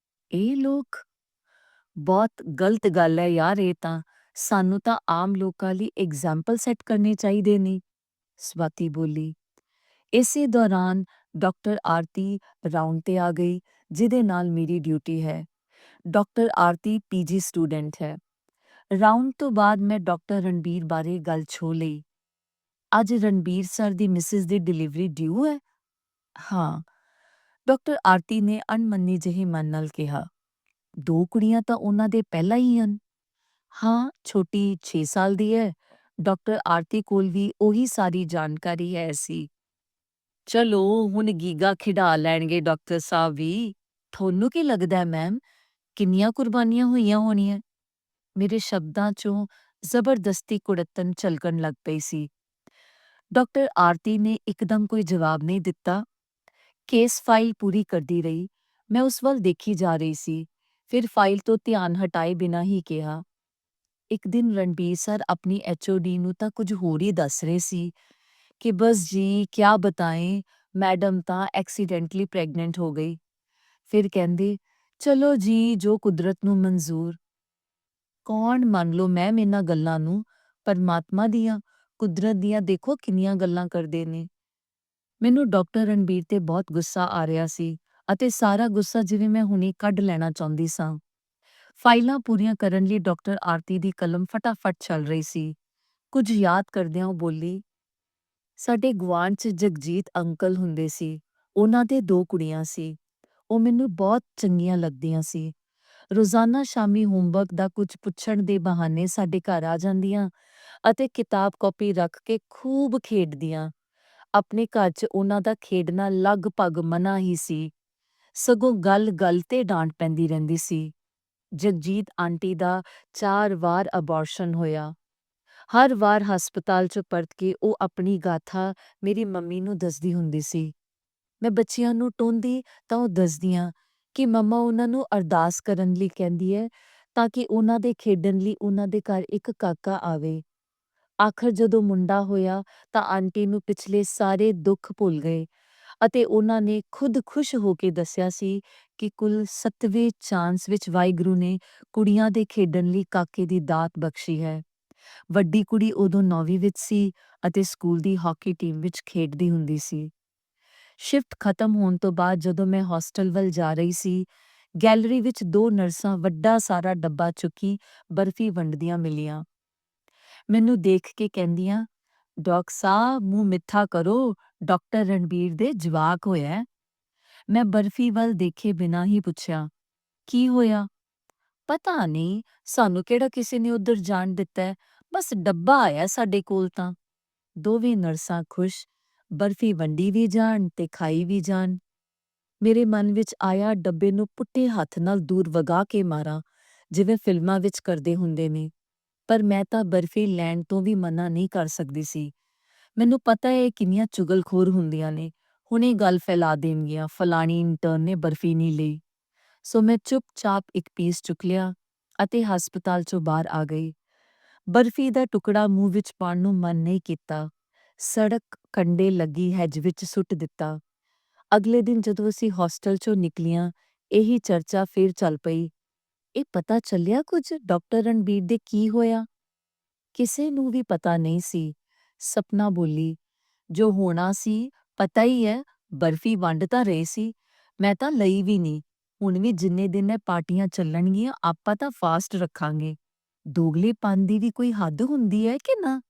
ਇਹ ਲੋਕ? ਬਹੁਤ ਗਲਤ ਗੱਲ ਹੈ ਯਾਰ ਇਹ ਤਾਂ। ਸਾਨੂੰ ਤਾਂ ਆਮ ਲੋਕਾਂ ਲਈ ਐਗਜ਼ਾਮਪਲ ਸੈੱਟ ਕਰਨੇ ਚਾਹੀਦੇ ਨੇ। ਸਵਾਤੀ ਬੋਲੀ। ਇਸੇ ਦੌਰਾਨ ਡਾਕਟਰ ਆਰਤੀ ਰਾਉਂਡ ਤੇ ਆ ਗਈ, ਜਿਹਦੇ ਨਾਲ ਮੇਰੀ ਡਿਊਟੀ ਹੈ। ਡਾਕਟਰ ਆਰਤੀ ਪੀਜੀ ਸਟੂਡੈਂਟ ਹੈ। ਰਾਉਂਡ ਤੋਂ ਬਾਅਦ ਮੈਂ ਡਾਕਟਰ ਰਣਬੀਰ ਬਾਰੇ ਗੱਲ ਛੋ ਲਈ। ਅੱਜ ਰਣਬੀਰ ਸਰ ਦੀ ਮਿਸਿਸ ਦੀ ਡਿਲੀਵਰੀ ਡਿਊ ਹੈ? ਹਾਂ, ਡਾਕਟਰ ਆਰਤੀ ਨੇ ਅਣਮੰਨੀ ਜਿਹੇ ਮਨ ਨਾਲ ਕਿਹਾ। 2 ਕੁੜੀਆਂ ਤਾਂ ਉਹਨਾਂ ਦੇ ਪਹਿਲਾਂ ਹੀ ਹਨ। ਹਾਂ, ਛੋਟੀ 6 ਸਾਲ ਦੀ ਹੈ। ਡਾਕਟਰ ਆਰਤੀ ਕੋਲ ਵੀ ਉਹੀ ਸਾਰੀ ਜਾਣਕਾਰੀ ਹੈ ਸੀ। ਚਲੋ ਹੁਣ ਗੀਗਾ ਖਿਡਾ ਲੈਣਗੇ ਡਾਕਟਰ ਸਾਹਿਬ ਵੀ। ਤੁਹਾਨੂੰ ਕੀ ਲੱਗਦਾ ਮੈਮ, ਕਿੰਨੀਆਂ ਕੁਰਬਾਨੀਆਂ ਹੋਈਆਂ ਹੋਣੀਆਂ? ਮੇਰੇ ਸ਼ਬਦਾਂ 'ਚੋਂ ਜ਼ਬਰਦਸਤੀ ਕੁੜੱਤਣ ਝਲਕਣ ਲੱਗ ਪਈ ਸੀ। ਡਾਕਟਰ ਆਰਤੀ ਨੇ ਇੱਕਦਮ ਕੋਈ ਜਵਾਬ ਨਹੀਂ ਦਿੱਤਾ। ਕੇਸ ਫਾਈਲ ਪੂਰੀ ਕਰਦੀ ਰਹੀ। ਮੈਂ ਉਸ ਵੱਲ ਦੇਖੀ ਜਾ ਰਹੀ ਸੀ। ਫਿਰ ਫਾਈਲ ਤੋਂ ਧਿਆਨ ਹਟਾਏ ਬਿਨਾਂ ਹੀ ਕਿਹਾ, ਇੱਕ ਦਿਨ ਰਣਬੀਰ ਸਰ ਆਪਣੀ ਐਚਓਡੀ ਨੂੰ ਤਾਂ ਕੁਝ ਹੋਰ ਹੀ ਦੱਸ ਰਹੇ ਸੀ ਕਿ ਬਸ ਜੀ ਕਿਆ ਬਤਾਏਂ, ਮੈਡਮ ਤਾਂ ਐਕਸੀਡੈਂਟਲੀ ਪ੍ਰੈਗਨੈਂਟ ਹੋ ਗਈ। ਫਿਰ ਕਹਿੰਦੇ, ਚਲੋ ਜੀ ਜੋ ਕੁਦਰਤ ਨੂੰ ਮਨਜ਼ੂਰ। ਕੌਣ ਮੰਨ ਲਓ ਮੈਮ ਇਹਨਾਂ ਗੱਲਾਂ ਨੂੰ? ਪਰਮਾਤਮਾ ਦੀਆਂ, ਕੁਦਰਤ ਦੀਆਂ ਦੇਖੋ ਕਿੰਨੀਆਂ ਗੱਲਾਂ ਕਰਦੇ ਨੇ। ਮੈਨੂੰ ਡਾਕਟਰ ਰਣਬੀਰ ਤੇ ਬਹੁਤ ਗੁੱਸਾ ਆ ਰਿਹਾ ਸੀ ਅਤੇ ਸਾਰਾ ਗੁੱਸਾ ਜਿਵੇਂ ਮੈਂ ਹੁਣੇ ਕੱਢ ਲੈਣਾ ਚਾਹੁੰਦੀ ਸਾਂ। ਫਾਈਲਾਂ ਪੂਰੀਆਂ ਕਰਨ ਲਈ ਡਾਕਟਰ ਆਰਤੀ ਦੀ ਕਲਮ ਫਟਾਫਟ ਚੱਲ ਰਹੀ ਸੀ। ਕੁਝ ਯਾਦ ਕਰਦਿਆਂ ਉਹ ਬੋਲੀ, ਸਾਡੇ ਗੁਆਂਢ 'ਚ ਜਗਜੀਤ ਅੰਕਲ ਹੁੰਦੇ ਸੀ। ਉਹਨਾਂ ਦੇ 2 ਕੁੜੀਆਂ ਸੀ। ਉਹ ਮੈਨੂੰ ਬਹੁਤ ਚੰਗੀਆਂ ਲੱਗਦੀਆਂ ਸੀ। ਰੋਜ਼ਾਨਾ ਸ਼ਾਮੀ ਹੋਮਵਰਕ ਦਾ ਕੁਝ ਪੁੱਛਣ ਦੇ ਬਹਾਨੇ ਸਾਡੇ ਘਰ ਆ ਜਾਂਦੀਆਂ ਅਤੇ ਕਿਤਾਬ ਕਾਪੀ ਰੱਖ ਕੇ ਖੂਬ ਖੇਡਦੀਆਂ। ਆਪਣੇ ਘਰ 'ਚ ਉਹਨਾਂ ਦਾ ਖੇਡਣਾ ਲਗਭਗ ਮਨ੍ਹਾ ਹੀ ਸੀ। ਸਗੋਂ ਗੱਲ-ਗੱਲ ਤੇ ਡਾਂਟ ਪੈਂਦੀ ਰਹਿੰਦੀ ਸੀ। ਜਗਜੀਤ ਆਂਟੀ ਦਾ 4 ਵਾਰ ਅਬਾਰਸ਼ਨ ਹੋਇਆ। ਹਰ ਵਾਰ ਹਸਪਤਾਲ 'ਚ ਪਰਤ ਕੇ ਉਹ ਆਪਣੀ ਗਾਥਾ ਮੇਰੀ ਮੰਮੀ ਨੂੰ ਦੱਸਦੀ ਹੁੰਦੀ ਸੀ। ਮੈਂ ਬੱਚਿਆਂ ਨੂੰ ਟੋਂਦੀ ਤਾਂ ਉਹ ਦੱਸਦੀਆਂ ਕਿ ਮੰਮਾ ਉਹਨਾਂ ਨੂੰ ਅਰਦਾਸ ਕਰਨ ਲਈ ਕਹਿੰਦੀ ਹੈ ਤਾਂ ਕਿ ਉਹਨਾਂ ਦੇ ਖੇਡਣ ਲਈ ਉਹਨਾਂ ਦੇ ਘਰ ਇੱਕ ਕਾਕਾ ਆਵੇ। ਆਖਰ ਜਦੋਂ ਮੁੰਡਾ ਹੋਇਆ ਤਾਂ ਆਂਟੀ ਨੂੰ ਪਿਛਲੇ ਸਾਰੇ ਦੁੱਖ ਭੁੱਲ ਗਏ ਅਤੇ ਉਹਨਾਂ ਨੇ ਖੁਦ ਖੁਸ਼ ਹੋ ਕੇ ਦੱਸਿਆ ਸੀ ਕਿ ਕੁੱਲ 7ਵੇਂ ਚਾਂਸ ਵਿੱਚ ਵਾਹਿਗੁਰੂ ਨੇ ਕੁੜੀਆਂ ਦੇ ਖੇਡਣ ਲਈ ਕਾਕੇ ਦੀ ਦਾਤ ਬਖਸ਼ੀ ਹੈ। ਵੱਡੀ ਕੁੜੀ ਉਦੋਂ 9ਵੀਂ ਵਿੱਚ ਸੀ ਅਤੇ ਸਕੂਲ ਦੀ ਹਾਕੀ ਟੀਮ ਵਿੱਚ ਖੇਡਦੀ ਹੁੰਦੀ ਸੀ। ਸ਼ਿਫਟ ਖਤਮ ਹੋਣ ਤੋਂ ਬਾਅਦ ਜਦੋਂ ਮੈਂ ਹੌਸਟਲ ਵੱਲ ਜਾ ਰਹੀ ਸੀ, ਗੈਲਰੀ ਵਿੱਚ 2 ਨਰਸਾਂ ਵੱਡਾ ਸਾਰਾ ਡੱਬਾ ਚੁੱਕੀ ਬਰਫੀ ਵੰਡਦੀਆਂ ਮਿਲੀਆਂ। ਮੈਨੂੰ ਦੇਖ ਕੇ ਕਹਿੰਦੀਆਂ, "ਡਾਕਟਰ ਸਾਹਿਬ ਮੂੰਹ ਮਿੱਠਾ ਕਰੋ, ਡਾਕਟਰ ਰਣਬੀਰ ਦੇ ਜਵਾਕ ਹੋਇਆ ਹੈ।" ਮੈਂ ਬਰਫੀ ਵੱਲ ਦੇਖੇ ਬਿਨਾਂ ਹੀ ਪੁੱਛਿਆ, "ਕੀ ਹੋਇਆ?" "ਪਤਾ ਨਹੀਂ, ਸਾਨੂੰ ਕਿਹੜਾ ਕਿਸੇ ਨੇ ਉੱਧਰ ਜਾਣ ਦਿੱਤਾ ਹੈ, ਬਸ ਡੱਬਾ ਆਇਆ ਸਾਡੇ ਕੋਲ ਤਾਂ।" ਦੋਵੇਂ ਨਰਸਾਂ ਖੁਸ਼, ਬਰਫੀ ਵੰਡੀ ਵੀ ਜਾਣ ਤੇ ਖਾਈ ਵੀ ਜਾਣ। ਮੇਰੇ ਮਨ ਵਿੱਚ ਆਇਆ ਡੱਬੇ ਨੂੰ ਪੁੱਠੇ ਹੱਥ ਨਾਲ ਦੂਰ ਵਗਾ ਕੇ ਮਾਰਾਂ, ਜਿਵੇਂ ਫਿਲਮਾਂ ਵਿੱਚ ਕਰਦੇ ਹੁੰਦੇ ਨੇ। ਪਰ ਮੈਂ ਤਾਂ ਬਰਫੀ ਲੈਣ ਤੋਂ ਵੀ ਮਨਾ ਨਹੀਂ ਕਰ ਸਕਦੀ ਸੀ। ਮੈਨੂੰ ਪਤਾ ਹੈ ਇਹ ਕਿੰਨੀਆਂ ਚੁਗਲਖੋਰ ਹੁੰਦੀਆਂ ਨੇ, ਹੁਣੇ ਗੱਲ ਫੈਲਾ ਦੇਣਗੀਆਂ, ਫਲਾਣੀ ਇੰਟਰਨ ਨੇ ਬਰਫੀ ਨਹੀਂ ਲਈ। ਸੋ ਮੈਂ ਚੁੱਪਚਾਪ ਇੱਕ ਪੀਸ ਚੁੱਕ ਲਿਆ ਅਤੇ ਹਸਪਤਾਲ ਚੋਂ ਬਾਹਰ ਆ ਗਈ। ਬਰਫੀ ਦਾ ਟੁਕੜਾ ਮੂੰਹ ਵਿੱਚ ਪਾਉਣ ਨੂੰ ਮਨ ਨਹੀਂ ਕੀਤਾ। ਸੜਕ ਕੰਢੇ ਲੱਗੀ ਹੈਜ ਵਿੱਚ ਸੁੱਟ ਦਿੱਤਾ। ਅਗਲੇ ਦਿਨ ਜਦੋਂ ਅਸੀਂ ਹੌਸਟਲ ਚੋਂ ਨਿਕਲੀਆਂ, ਇਹੀ ਚਰਚਾ ਫਿਰ ਚੱਲ ਪਈ। "ਇਹ ਪਤਾ ਚੱਲਿਆ ਕੁਝ ਡਾਕਟਰ ਰਣਬੀਰ ਦੇ ਕੀ ਹੋਇਆ?" ਕਿਸੇ ਨੂੰ ਵੀ ਪਤਾ ਨਹੀਂ ਸੀ। ਸਪਨਾ ਬੋਲੀ, "ਜੋ ਹੋਣਾ ਸੀ ਪਤਾ ਹੀ ਹੈ, ਬਰਫੀ ਵੰਡ ਤਾਂ ਰਹੇ ਸੀ, ਮੈਂ ਤਾਂ ਲਈ ਵੀ ਨਹੀਂ। ਹੁਣ ਵੀ ਜਿੰਨੇ ਦਿਨ ਇਹ ਪਾਰਟੀਆਂ ਚੱਲਣਗੀਆਂ ਆਪਾਂ ਤਾਂ ਫਾਸਟ ਰੱਖਾਂਗੇ। ਦੋਗਲੇਪਨ ਦੀ ਵੀ ਕੋਈ ਹੱਦ ਹੁੰਦੀ ਹੈ ਕਿ ਨਾ?"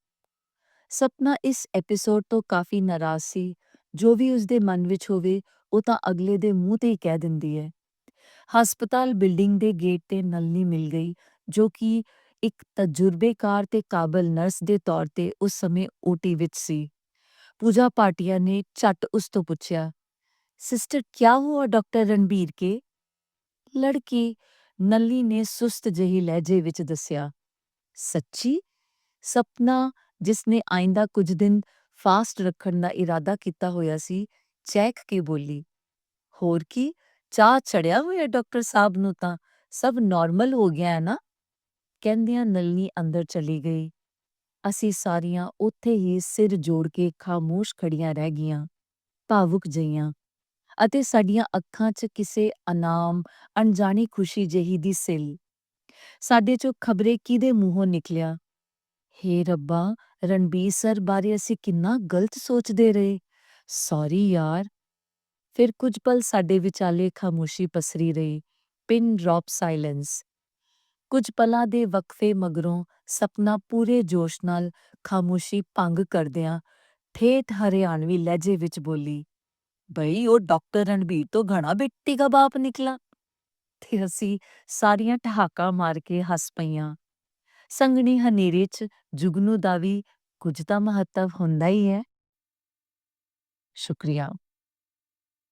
ਸਪਨਾ ਇਸ ਐਪੀਸੋਡ ਤੋਂ ਕਾਫੀ ਨਾਰਾਜ਼ ਸੀ। ਜੋ ਵੀ ਉਸਦੇ ਮਨ ਵਿੱਚ ਹੋਵੇ ਉਹ ਤਾਂ ਅਗਲੇ ਦੇ ਮੂੰਹ ਤੇ ਹੀ ਕਹਿ ਦਿੰਦੀ ਹੈ। ਹਸਪਤਾਲ ਬਿਲਡਿੰਗ ਦੇ ਗੇਟ ਤੇ ਨਲਿਨੀ ਮਿਲ ਗਈ, ਜੋ ਕਿ ਇੱਕ ਤਜੁਰਬੇਕਾਰ ਤੇ ਕਾਬਲ ਨਰਸ ਦੇ ਤੌਰ ਤੇ ਉਸ ਸਮੇਂ ਓਟੀ ਵਿੱਚ ਸੀ। ਪੂਜਾ ਭਾਟੀਆ ਨੇ ਝੱਟ ਉਸ ਤੋਂ ਪੁੱਛਿਆ, "ਸਿਸਟਰ ਕਿਆ ਹੁਆ ਡਾਕਟਰ ਰਣਬੀਰ ਕੇ?" ਲੜਕੀ, ਨਲਿਨੀ ਨੇ ਸੁਸਤ ਜਿਹੀ ਲਹਿਜੇ ਵਿੱਚ ਦੱਸਿਆ। "ਸੱਚੀ?" ਸਪਨਾ, ਜਿਸਨੇ ਆਇੰਦਾ ਕੁਝ ਦਿਨ ਫਾਸਟ ਰੱਖਣ ਦਾ ਇਰਾਦਾ ਕੀਤਾ ਹੋਇਆ ਸੀ, ਚਹਿਕ ਕੇ ਬੋਲੀ, "ਹੋਰ ਕੀ, ਚਾਅ ਚੜਿਆ ਹੋਇਆ ਡਾਕਟਰ ਸਾਹਿਬ ਨੂੰ ਤਾਂ, ਸਭ ਨਾਰਮਲ ਹੋ ਗਿਆ ਹੈ ਨਾ?" ਕਹਿੰਦਿਆਂ ਨਲਿਨੀ ਅੰਦਰ ਚਲੀ ਗਈ। ਅਸੀਂ ਸਾਰੀਆਂ ਉੱਥੇ ਹੀ ਸਿਰ ਜੋੜ ਕੇ ਖਾਮੋਸ਼ ਖੜੀਆਂ ਰਹਿ ਗਈਆਂ, ਭਾਵੁਕ ਜਿਹੀਆਂ, ਅਤੇ ਸਾਡੀਆਂ ਅੱਖਾਂ 'ਚ ਕਿਸੇ ਅਣਜਾਣੀ ਖੁਸ਼ੀ ਜਿਹੀ ਦੀ ਸਿੱਲ। ਸਾਡੇ 'ਚੋਂ ਖਬਰੇ ਕਿਹਦੇ ਮੂੰਹੋਂ ਨਿਕਲਿਆ, "ਹੇ ਰੱਬਾ, ਰਣਬੀਰ ਸਰ ਬਾਰੇ ਅਸੀਂ ਕਿੰਨਾ ਗਲਤ ਸੋਚਦੇ ਰਹੇ, ਸੌਰੀ ਯਾਰ।" ਫਿਰ ਕੁਝ ਪਲ ਸਾਡੇ ਵਿਚਾਲੇ ਖਾਮੋਸ਼ੀ ਪਸਰੀ ਰਹੀ, ਪਿਨ ਡ੍ਰੌਪ ਸਾਇਲੈਂਸ। ਕੁਝ ਪਲਾਂ ਦੇ ਵਕਫੇ ਮਗਰੋਂ ਸਪਨਾ ਪੂਰੇ ਜੋਸ਼ ਨਾਲ ਖਾਮੋਸ਼ੀ ਭੰਗ ਕਰਦਿਆਂ ਠੇਠ ਹਰਿਆਣਵੀ ਲਹਿਜੇ ਵਿੱਚ ਬੋਲੀ, "ਬਈ ਉਹ ਡਾਕਟਰ ਰਣਬੀਰ ਤੋਂ ਘਣਾ ਬੇਟੀ ਕਾ ਬਾਪ ਨਿਕਲਾ।" ਤੇ ਅਸੀਂ ਸਾਰੀਆਂ ਠਹਾਕਾ ਮਾਰ ਕੇ ਹੱਸ ਪਈਆਂ। ਸੰਘਣੀ ਹਨੇਰੇ 'ਚ ਜੁਗਨੂ ਦਾ ਵੀ ਕੁਝ ਤਾਂ ਮਹੱਤਵ ਹੁੰਦਾ ਹੀ ਹੈ। ਸ਼ੁਕਰੀਆ।